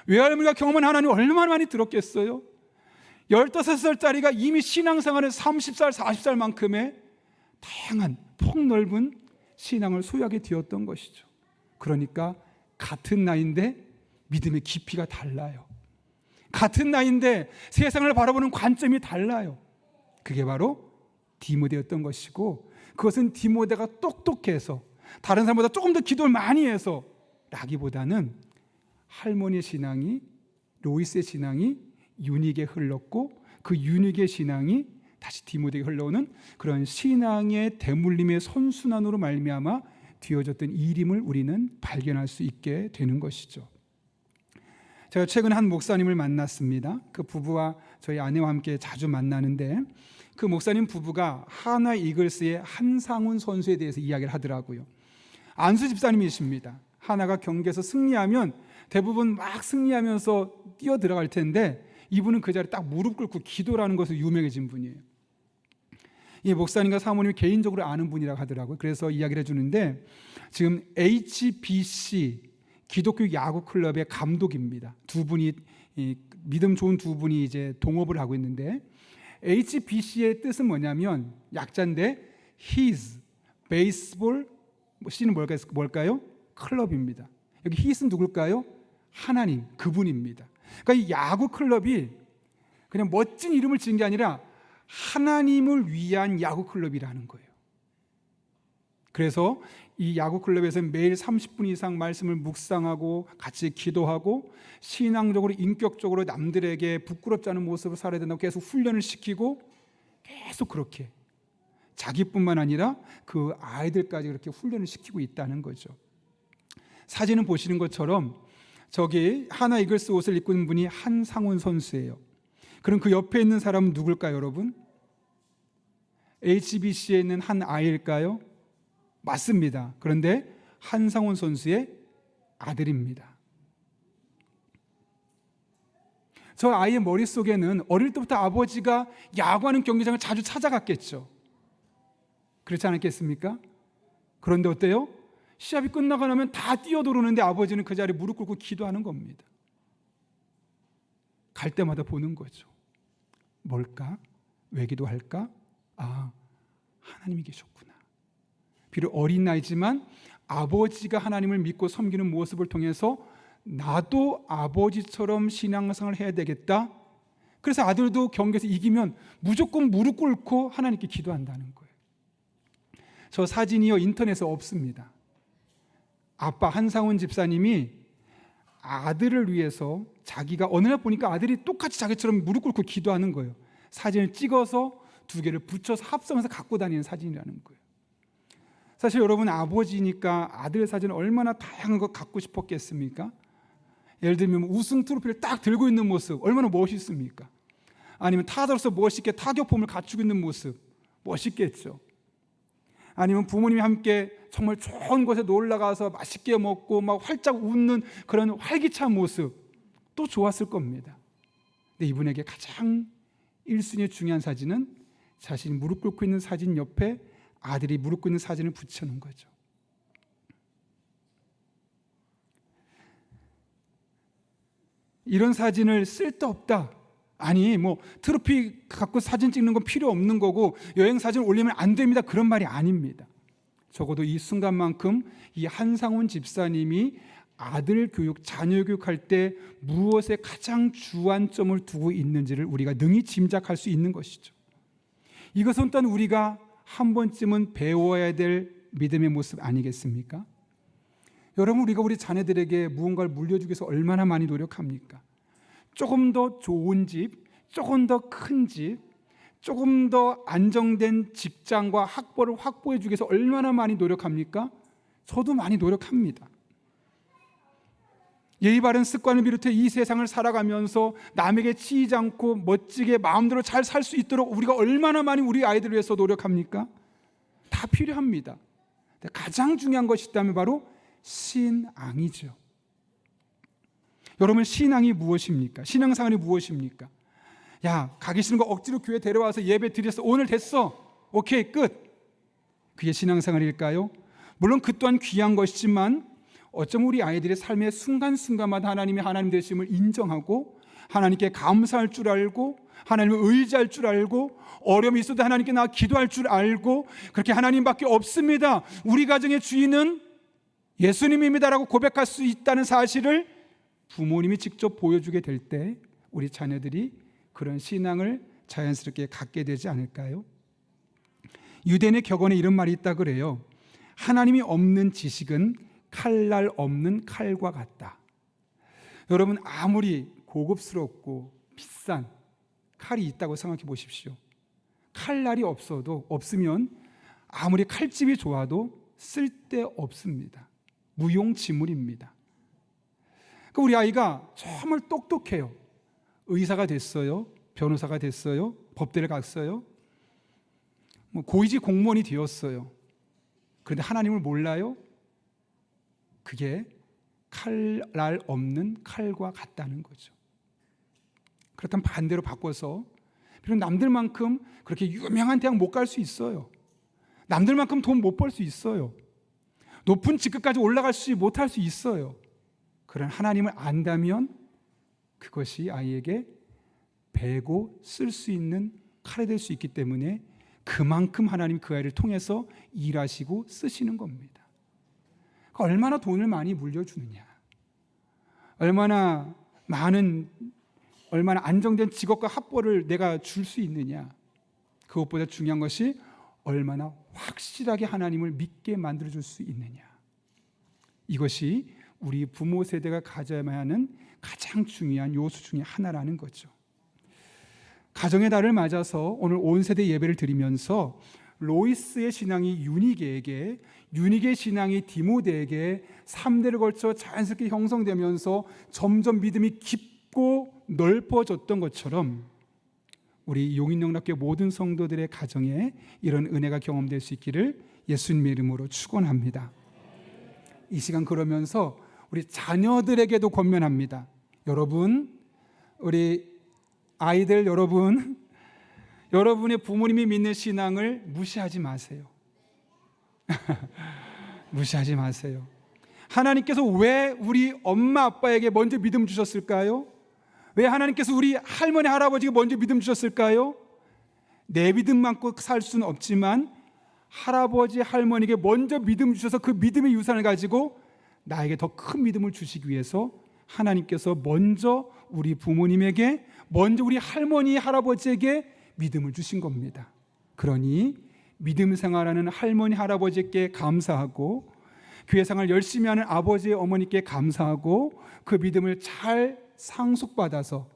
외할머니가 경험한 하나님이 얼마나 많이 들었겠어요? 15살짜리가 이미 신앙생활을 30살, 40살만큼의 다양한 폭넓은 신앙을 소유하게 되었던 것이죠. 그러니까 같은 나이인데 믿음의 깊이가 달라요. 같은 나이인데 세상을 바라보는 관점이 달라요. 그게 바로 디모데였던 것이고 그것은 디모데가 똑똑해서 다른 사람보다 조금 더 기도를 많이 해서 라기보다는 할머니의 신앙이 로이스의 신앙이 유닉에 흘렀고 그 유닉의 신앙이 다시 디모데에게 흘러오는 그런 신앙의 대물림의 선순환으로 말미암아 되어졌던 일임을 우리는 발견할 수 있게 되는 것이죠. 제가 최근 한 목사님을 만났습니다. 그 부부와 저희 아내와 함께 자주 만나는데 그 목사님 부부가 하나 이글스의 한상훈 선수에 대해서 이야기를 하더라고요. 안수 집사님이십니다. 하나가 경기에서 승리하면 대부분 막 승리하면서 뛰어 들어갈 텐데 이분은 그 자리에 딱 무릎 꿇고 기도라는 것으로 유명해진 분이에요. 이 목사님과 사모님이 개인적으로 아는 분이라고 하더라고요. 그래서 이야기를 해주는데 지금 HBC 기독교 야구 클럽의 감독입니다. 두 분이 믿음 좋은 두 분이 이제 동업을 하고 있는데 HBC의 뜻은 뭐냐면 약자인데 His Baseball C는 뭘까요? 클럽입니다. 여기 His는 누굴까요? 하나님, 그분입니다. 그러니까 이 야구 클럽이 그냥 멋진 이름을 지은 게 아니라 하나님을 위한 야구 클럽이라는 거예요. 그래서 이 야구 클럽에서 매일 30분 이상 말씀을 묵상하고 같이 기도하고 신앙적으로 인격적으로 남들에게 부끄럽지 않은 모습을 살아야 된다고 계속 훈련을 시키고 계속 그렇게 자기뿐만 아니라 그 아이들까지 그렇게 훈련을 시키고 있다는 거죠. 사진은 보시는 것처럼 저기 하나 이글스 옷을 입고 있는 분이 한상훈 선수예요. 그럼 그 옆에 있는 사람은 누굴까요, 여러분? HBC에 있는 한 아이일까요? 맞습니다. 그런데 한상훈 선수의 아들입니다. 저 아이의 머릿속에는 어릴 때부터 아버지가 야구하는 경기장을 자주 찾아갔겠죠. 그렇지 않았겠습니까? 그런데 어때요? 시합이 끝나고 나면 다 뛰어들어오는데 아버지는 그 자리에 무릎 꿇고 기도하는 겁니다. 갈 때마다 보는 거죠. 뭘까? 왜 기도할까? 아, 하나님이 계셨구나. 비록 어린 나이지만 아버지가 하나님을 믿고 섬기는 모습을 통해서 나도 아버지처럼 신앙생활을 해야 되겠다. 그래서 아들도 경기에서 이기면 무조건 무릎 꿇고 하나님께 기도한다는 거예요. 저 사진이요 인터넷에 없습니다. 아빠 한상훈 집사님이 아들을 위해서 자기가 어느 날 보니까 아들이 똑같이 자기처럼 무릎 꿇고 기도하는 거예요. 사진을 찍어서 두 개를 붙여서 합성해서 갖고 다니는 사진이라는 거예요. 사실 여러분 아버지니까 아들 사진을 얼마나 다양한 거 갖고 싶었겠습니까? 예를 들면 우승 트로피를 딱 들고 있는 모습 얼마나 멋있습니까? 아니면 타자로서 멋있게 타격폼을 갖추고 있는 모습 멋있겠죠. 아니면 부모님이 함께 정말 좋은 곳에 놀러 가서 맛있게 먹고 막 활짝 웃는 그런 활기찬 모습 또 좋았을 겁니다. 근데 이분에게 가장 1순위의 중요한 사진은 자신이 무릎 꿇고 있는 사진 옆에 아들이 무릎 꿇는 사진을 붙여놓은 거죠. 이런 사진을 쓸데없다. 아니 뭐 트로피 갖고 사진 찍는 건 필요 없는 거고 여행 사진 올리면 안 됩니다. 그런 말이 아닙니다. 적어도 이 순간만큼 이 한상훈 집사님이 아들 교육, 자녀 교육할 때 무엇에 가장 주안점을 두고 있는지를 우리가 능히 짐작할 수 있는 것이죠. 이것은 또한 우리가 한 번쯤은 배워야 될 믿음의 모습 아니겠습니까? 여러분 우리가 우리 자녀들에게 무언가를 물려주기 위해서 얼마나 많이 노력합니까? 조금 더 좋은 집, 조금 더 큰 집, 조금 더 안정된 직장과 학벌을 확보해 주기 위해서 얼마나 많이 노력합니까? 저도 많이 노력합니다. 예의 바른 습관을 비롯해 이 세상을 살아가면서 남에게 치이지 않고 멋지게 마음대로 잘 살 수 있도록 우리가 얼마나 많이 우리 아이들을 위해서 노력합니까? 다 필요합니다. 가장 중요한 것이 있다면 바로 신앙이죠. 여러분 신앙이 무엇입니까? 신앙생활이 무엇입니까? 야, 가기 싫은 거 억지로 교회 데려와서 예배 드렸어. 오늘 됐어. 오케이, 끝. 그게 신앙생활일까요? 물론 그 또한 귀한 것이지만 어쩜 우리 아이들의 삶의 순간순간마다 하나님이 하나님 되심을 인정하고 하나님께 감사할 줄 알고 하나님을 의지할 줄 알고 어려움이 있어도 하나님께 나가 기도할 줄 알고 그렇게 하나님밖에 없습니다. 우리 가정의 주인은 예수님입니다라고 고백할 수 있다는 사실을 부모님이 직접 보여주게 될 때 우리 자녀들이 그런 신앙을 자연스럽게 갖게 되지 않을까요? 유대인의 격언에 이런 말이 있다 그래요. 하나님이 없는 지식은 칼날 없는 칼과 같다. 여러분 아무리 고급스럽고 비싼 칼이 있다고 생각해 보십시오. 칼날이 없으면 아무리 칼집이 좋아도 쓸데없습니다. 무용지물입니다. 그러니까 우리 아이가 정말 똑똑해요. 의사가 됐어요. 변호사가 됐어요. 법대를 갔어요. 고위직 공무원이 되었어요. 그런데 하나님을 몰라요? 그게 칼날 없는 칼과 같다는 거죠. 그렇다면 반대로 바꿔서 비록 남들만큼 그렇게 유명한 대학 못 갈 수 있어요. 남들만큼 돈 못 벌 수 있어요. 높은 직급까지 올라갈 수 못할 수 있어요. 그런 하나님을 안다면 그것이 아이에게 베고 쓸 수 있는 칼이 될 수 있기 때문에 그만큼 하나님 그 아이를 통해서 일하시고 쓰시는 겁니다. 얼마나 돈을 많이 물려주느냐, 얼마나 안정된 직업과 합보를 내가 줄 수 있느냐, 그것보다 중요한 것이 얼마나 확실하게 하나님을 믿게 만들어줄 수 있느냐. 이것이 우리 부모 세대가 가져야만 하는 가장 중요한 요소 중에 하나라는 거죠. 가정의 달을 맞아서 오늘 온 세대 예배를 드리면서 로이스의 신앙이 유니게에게, 유니게의 신앙이 디모데에게 3대를 걸쳐 자연스럽게 형성되면서 점점 믿음이 깊고 넓어졌던 것처럼 우리 용인영락교 모든 성도들의 가정에 이런 은혜가 경험될 수 있기를 예수님의 이름으로 축원합니다. 이 시간 그러면서 우리 자녀들에게도 권면합니다. 여러분, 우리 아이들 여러분, 여러분의 부모님이 믿는 신앙을 무시하지 마세요. 무시하지 마세요. 하나님께서 왜 우리 엄마 아빠에게 먼저 믿음 주셨을까요? 왜 하나님께서 우리 할머니 할아버지에게 먼저 믿음 주셨을까요? 내 믿음만고 살 수는 없지만 할아버지 할머니에게 먼저 믿음 주셔서 그 믿음의 유산을 가지고 나에게 더 큰 믿음을 주시기 위해서 하나님께서 먼저 우리 부모님에게, 먼저 우리 할머니 할아버지에게 믿음을 주신 겁니다. 그러니 믿음 생활하는 할머니 할아버지께 감사하고 교회 생활 열심히 하는 아버지 어머니께 감사하고 그 믿음을 잘 상속받아서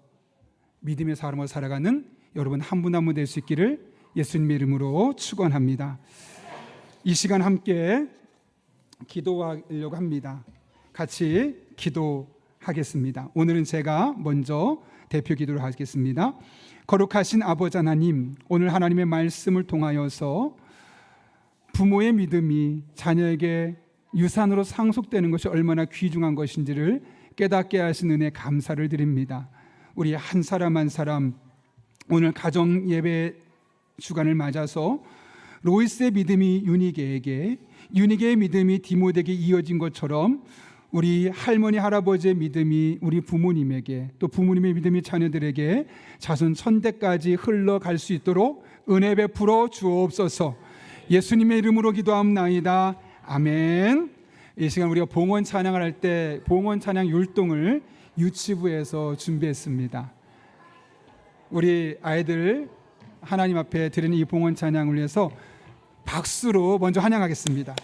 믿음의 삶을 살아가는 여러분 한 분 한 분 될 수 있기를 예수님의 이름으로 축원합니다. 이 시간 함께 기도하려고 합니다. 같이 기도하겠습니다. 오늘은 제가 먼저 대표 기도를 하겠습니다. 거룩하신 아버지 하나님, 오늘 하나님의 말씀을 통하여서 부모의 믿음이 자녀에게 유산으로 상속되는 것이 얼마나 귀중한 것인지를 깨닫게 하신 은혜 감사를 드립니다. 우리 한 사람 한 사람 오늘 가정 예배 주간을 맞아서 로이스의 믿음이 유니게에게, 유니게의 믿음이 디모데에게 이어진 것처럼 우리 할머니 할아버지의 믿음이 우리 부모님에게, 또 부모님의 믿음이 자녀들에게 자손 천대까지 흘러갈 수 있도록 은혜 베풀어 주옵소서. 예수님의 이름으로 기도합나이다. 아멘. 이 시간 우리가 봉헌 찬양을 할 때 봉헌 찬양 율동을 유치부에서 준비했습니다. 우리 아이들 하나님 앞에 드리는 이 봉헌 찬양을 위해서 박수로 먼저 환영하겠습니다.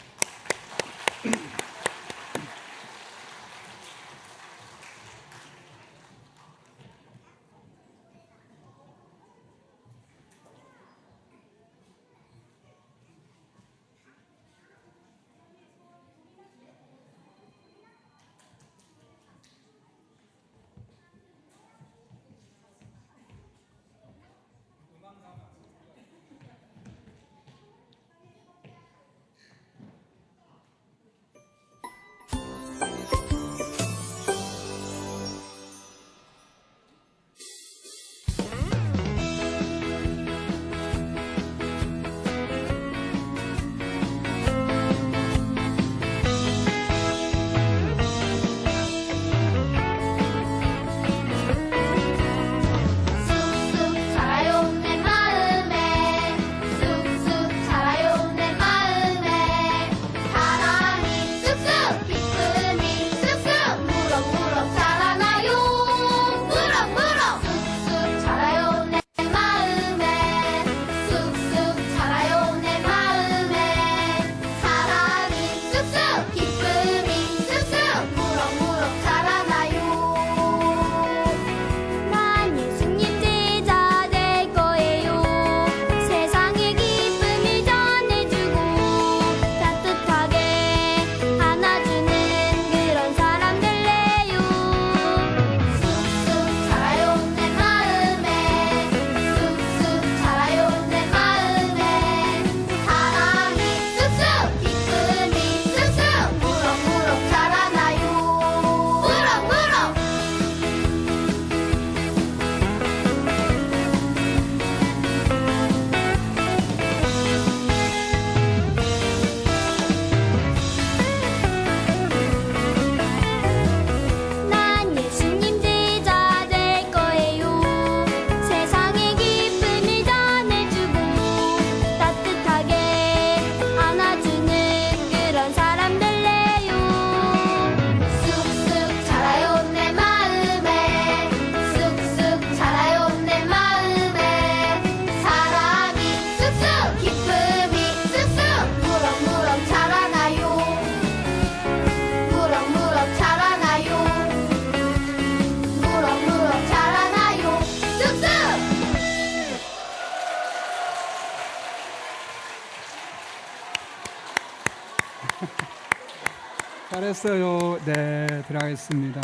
잘했어요. 네, 들어가겠습니다.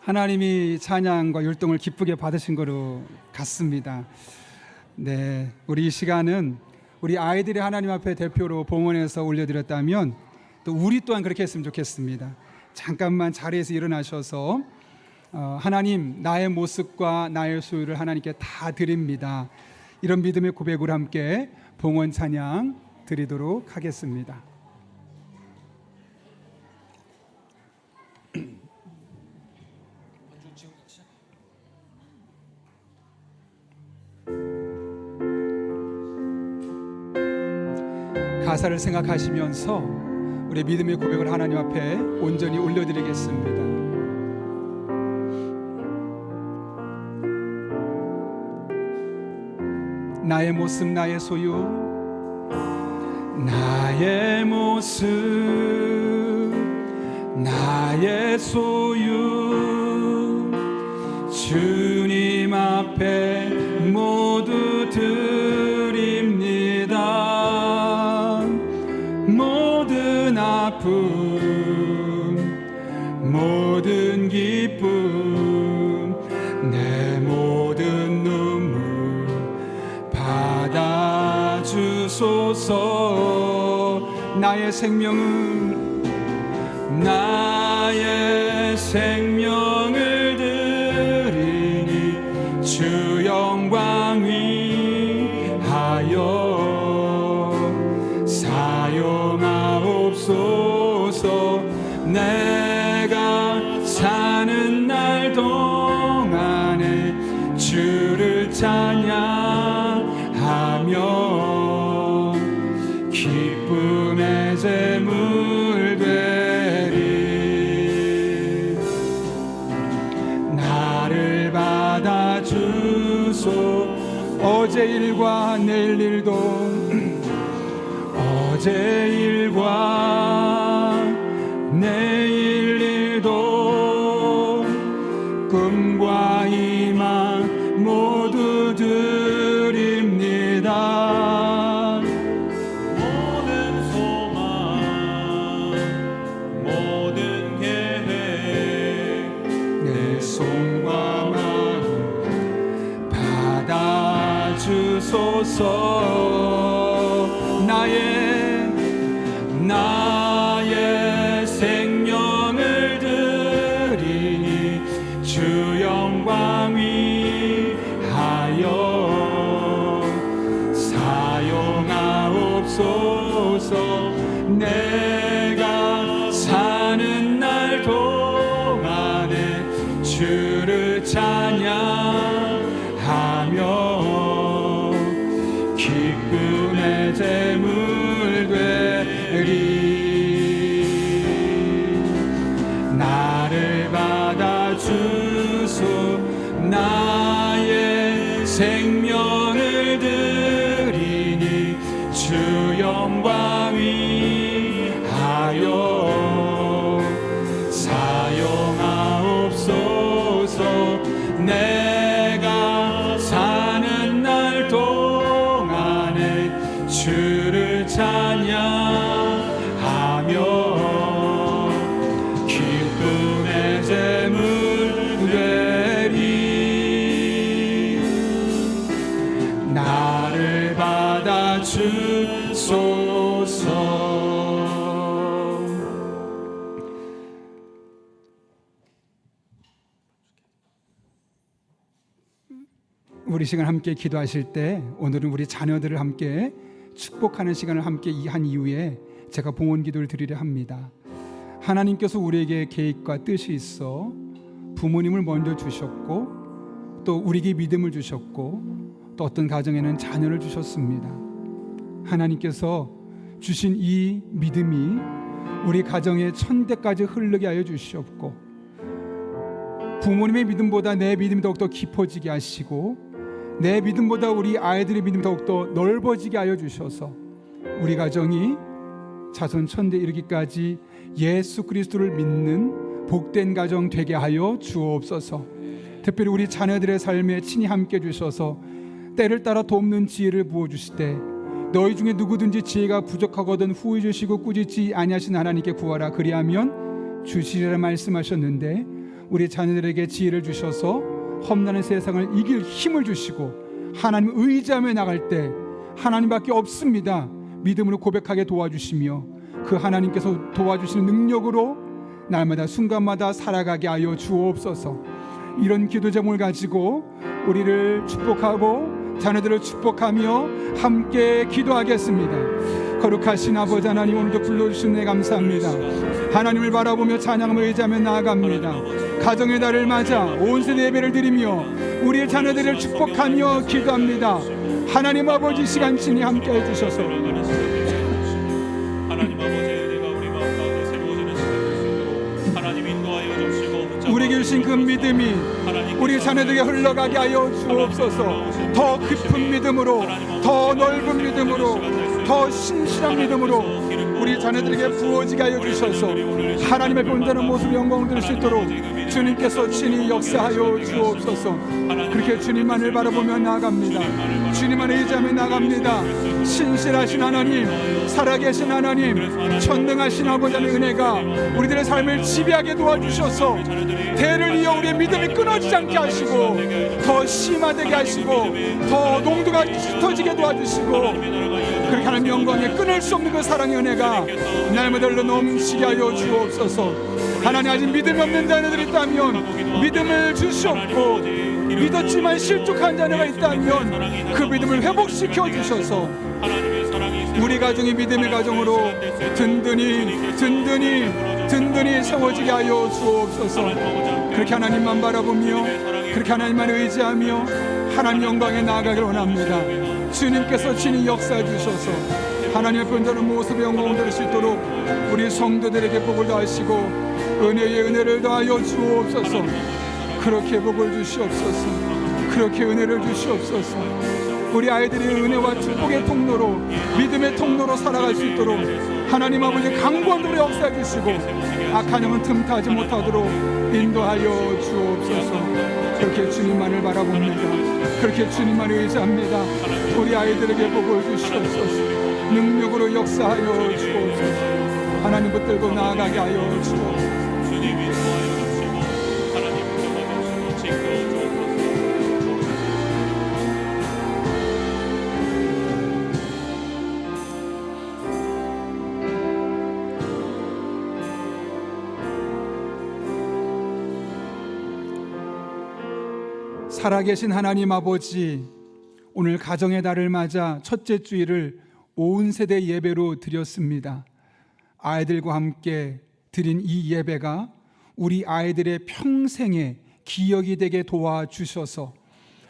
하나님이 찬양과 율동을 기쁘게 받으신 거로 같습니다. 네, 우리 이 시간은 우리 아이들이 하나님 앞에 대표로 봉헌해서 올려드렸다면 또 우리 또한 그렇게 했으면 좋겠습니다. 잠깐만 자리에서 일어나셔서 하나님, 나의 모습과 나의 소유를 하나님께 다 드립니다. 이런 믿음의 고백으로 함께 봉헌 찬양 드리도록 하겠습니다. 가사를 생각하시면서 우리 믿음의 고백을 하나님 앞에 온전히 올려드리겠습니다. 나의 모습 나의 소유, 나의 모습 나의 소유, 주님 앞에 모두 드립니다. 모든 아픔 모든 기쁨 내 모든 눈물 받아주소서. 나의 생명을 드리니 주 영광 위하여 사용하옵소서. 내가 사는 날 동안에 주를 찬양하며 기쁨의 제물 되리. 나를 받아주소. 어제 일과 내일 일도 어제 일과 내일 일도 꿈과 희망 모두 드립니다. 모든 소망 모든 계획 내 손과 마음 받아주소서. 나의 생명을 드리니 주 영광 위하여 사용하옵소서. 내가 사는 날 동안에 주를 찬양하며 기쁨의 제물 되리. 나를 받아주소. 나의 생명을 드리니 주 영광 위하여 사용하옵소서. 내가 사는 날 동안에 주를 찬양하며 기쁨의 제물 되리. 나를 받아주소서. 우리 시간 함께 기도하실 때 오늘은 우리 자녀들을 함께 축복하는 시간을 함께 한 이후에 제가 봉헌 기도를 드리려 합니다. 하나님께서 우리에게 계획과 뜻이 있어 부모님을 먼저 주셨고 또 우리에게 믿음을 주셨고 또 어떤 가정에는 자녀를 주셨습니다. 하나님께서 주신 이 믿음이 우리 가정의 천대까지 흐르게 하여 주시옵고 부모님의 믿음보다 내 믿음이 더욱더 깊어지게 하시고 내 믿음보다 우리 아이들의 믿음이 더욱더 넓어지게 하여 주셔서 우리 가정이 자손천대 이르기까지 예수 그리스도를 믿는 복된 가정 되게 하여 주옵소서. 특별히 우리 자녀들의 삶에 친히 함께 주셔서 때를 따라 돕는 지혜를 부어주실 때 너희 중에 누구든지 지혜가 부족하거든 후히 주시고 꾸짖지 아니하신 하나님께 구하라 그리하면 주시리라 말씀하셨는데, 우리 자녀들에게 지혜를 주셔서 험난한 세상을 이길 힘을 주시고 하나님 의지하며 나갈 때 하나님밖에 없습니다 믿음으로 고백하게 도와주시며, 그 하나님께서 도와주시는 능력으로 날마다 순간마다 살아가게 하여 주옵소서. 이런 기도 제목을 가지고 우리를 축복하고 자녀들을 축복하며 함께 기도하겠습니다. 거룩하신 아버지 하나님, 오늘도 불러주신 내 감사합니다. 하나님을 바라보며 찬양하며 의지하며 나아갑니다. 가정의 달을 맞아 온 세대 예배를 드리며 우리의 자녀들을 축복하며 기도합니다. 하나님 아버지, 시간 친히 함께 해주셔서 하나님 아버지의 은혜가 우리 마음 가운데 새로워지는 시간 될 수 있도록 하나님 인도하여 주시고, 우리에게 주신 그 믿음이 우리 자녀들에게 흘러가게 하여 주옵소서. 더 깊은 믿음으로, 더 넓은 믿음으로, 더 신실한 믿음으로 우리 자녀들에게 부어지게 하여 주셔서 하나님의 본다는 모습 영광을 드릴 수 있도록 주님께서 친히 역사하여 주옵소서. 그렇게 주님만을 바라보며 나아갑니다. 주님만 의지하며 나아갑니다. 신실하신 하나님, 살아계신 하나님, 전능하신 아버지의 은혜가 우리들의 삶을 지배하게 도와주셔서 대를 이어 우리의 믿음이 끊어지지 않게 하시고 더 심화되게 하시고 더 농도가 짙어지게 도와주시고, 그렇게 하나님 영광에 끊을 수 없는 그 사랑의 은혜가 날마다 넘치게 하여 주옵소서. 하나님, 아직 믿음이 없는 자녀들이 있다면 믿음을 주시옵고, 믿었지만 실족한 자녀가 있다면 그 믿음을 회복시켜 주셔서 우리 가정이 믿음의 가정으로 든든히 세워지게 하여 주옵소서. 그렇게 하나님만 바라보며 그렇게 하나님만 의지하며 하나님 영광에 나아가길 원합니다. 주님께서 친히 역사해 주셔서 하나님의 변화는 모습의 영광을 드릴 수 있도록 우리 성도들에게 복을 더하시고 은혜의 은혜를 더하여 주옵소서. 그렇게 복을 주시옵소서. 그렇게 은혜를 주시옵소서. 우리 아이들이 은혜와 축복의 통로로, 믿음의 통로로 살아갈 수 있도록 하나님 아버지 강권으로 역사해 주시고 악한 영은 틈타지 못하도록 인도하여 주옵소서. 그렇게 주님만을 바라봅니다. 그렇게 주님만을 의지합니다. 우리 아이들에게 복을 주시옵소서. 능력으로 역사하여 주옵소서. 하나님 붙들고 나아가게 하여 주옵소서. 주님이 도와주시고 하나님 붙잡아주시고 지켜 주옵소서. 살아계신 하나님 아버지, 오늘 가정의 달을 맞아 첫째 주일을 온 세대 예배로 드렸습니다. 아이들과 함께 드린 이 예배가 우리 아이들의 평생의 기억이 되게 도와주셔서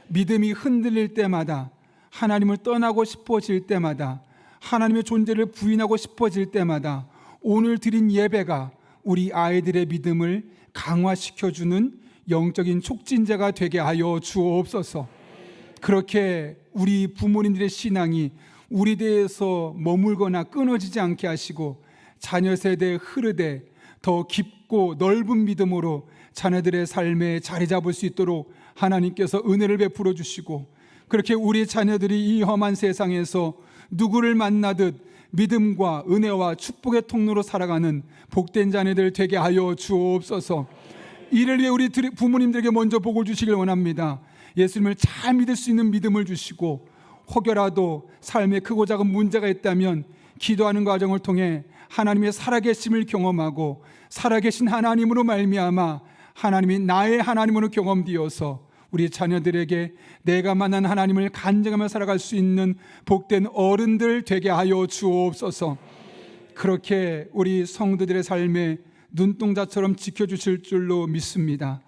믿음이 흔들릴 때마다, 하나님을 떠나고 싶어질 때마다, 하나님의 존재를 부인하고 싶어질 때마다 오늘 드린 예배가 우리 아이들의 믿음을 강화시켜주는 영적인 촉진제가 되게 하여 주옵소서. 그렇게 우리 부모님들의 신앙이 우리 대에서 머물거나 끊어지지 않게 하시고 자녀 세대에 흐르되 더 깊고 넓은 믿음으로 자녀들의 삶에 자리 잡을 수 있도록 하나님께서 은혜를 베풀어 주시고, 그렇게 우리 자녀들이 이 험한 세상에서 누구를 만나듯 믿음과 은혜와 축복의 통로로 살아가는 복된 자녀들 되게 하여 주옵소서. 이를 위해 우리 부모님들에게 먼저 복을 주시길 원합니다. 예수님을 잘 믿을 수 있는 믿음을 주시고, 혹여라도 삶에 크고 작은 문제가 있다면 기도하는 과정을 통해 하나님의 살아계심을 경험하고 살아계신 하나님으로 말미암아 하나님이 나의 하나님으로 경험되어서 우리 자녀들에게 내가 만난 하나님을 간증하며 살아갈 수 있는 복된 어른들 되게 하여 주옵소서. 그렇게 우리 성도들의 삶에 눈동자처럼 지켜주실 줄로 믿습니다.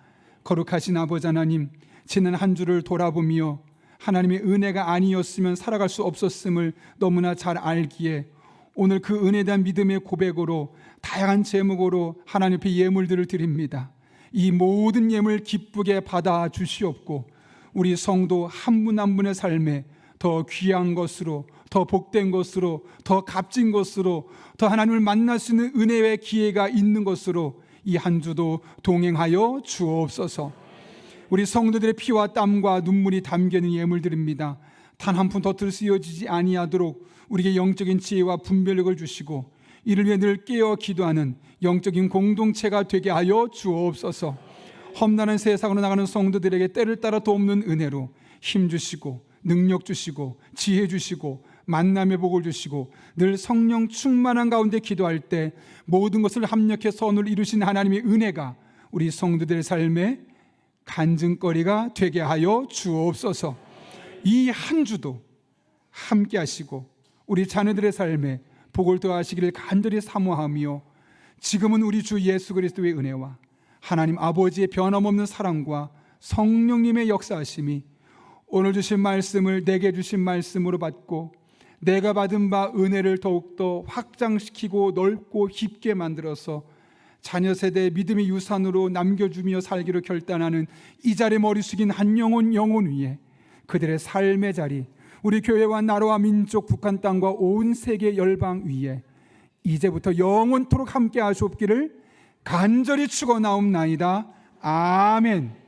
거룩하신 아버지 하나님, 지난 한 주를 돌아보며 하나님의 은혜가 아니었으면 살아갈 수 없었음을 너무나 잘 알기에 오늘 그 은혜에 대한 믿음의 고백으로 다양한 제목으로 하나님 앞에 예물들을 드립니다. 이 모든 예물 기쁘게 받아 주시옵고 우리 성도 한 분 한 분의 삶에 더 귀한 것으로, 더 복된 것으로, 더 값진 것으로, 더 하나님을 만날 수 있는 은혜의 기회가 있는 것으로 이 한 주도 동행하여 주옵소서. 우리 성도들의 피와 땀과 눈물이 담겨 있는 예물들입니다. 단 한 푼 더 들쓰여지지 아니하도록 우리에게 영적인 지혜와 분별력을 주시고 이를 위해 늘 깨어 기도하는 영적인 공동체가 되게 하여 주옵소서. 험난한 세상으로 나가는 성도들에게 때를 따라 돕는 은혜로 힘 주시고 능력 주시고 지혜 주시고 만남의 복을 주시고 늘 성령 충만한 가운데 기도할 때 모든 것을 합력해 선을 이루신 하나님의 은혜가 우리 성도들의 삶에 간증거리가 되게 하여 주옵소서. 이 한 주도 함께 하시고 우리 자녀들의 삶에 복을 더하시기를 간절히 사모하며 지금은 우리 주 예수 그리스도의 은혜와 하나님 아버지의 변함없는 사랑과 성령님의 역사하심이 오늘 주신 말씀을 내게 주신 말씀으로 받고 내가 받은 바 은혜를 더욱더 확장시키고 넓고 깊게 만들어서 자녀 세대의 믿음의 유산으로 남겨주며 살기로 결단하는 이 자리에 머리 숙인 한 영혼 위에 그들의 삶의 자리, 우리 교회와 나라와 민족, 북한 땅과 온 세계 열방 위에 이제부터 영원토록 함께 하시옵기를 간절히 축원하옵나이다. 아멘.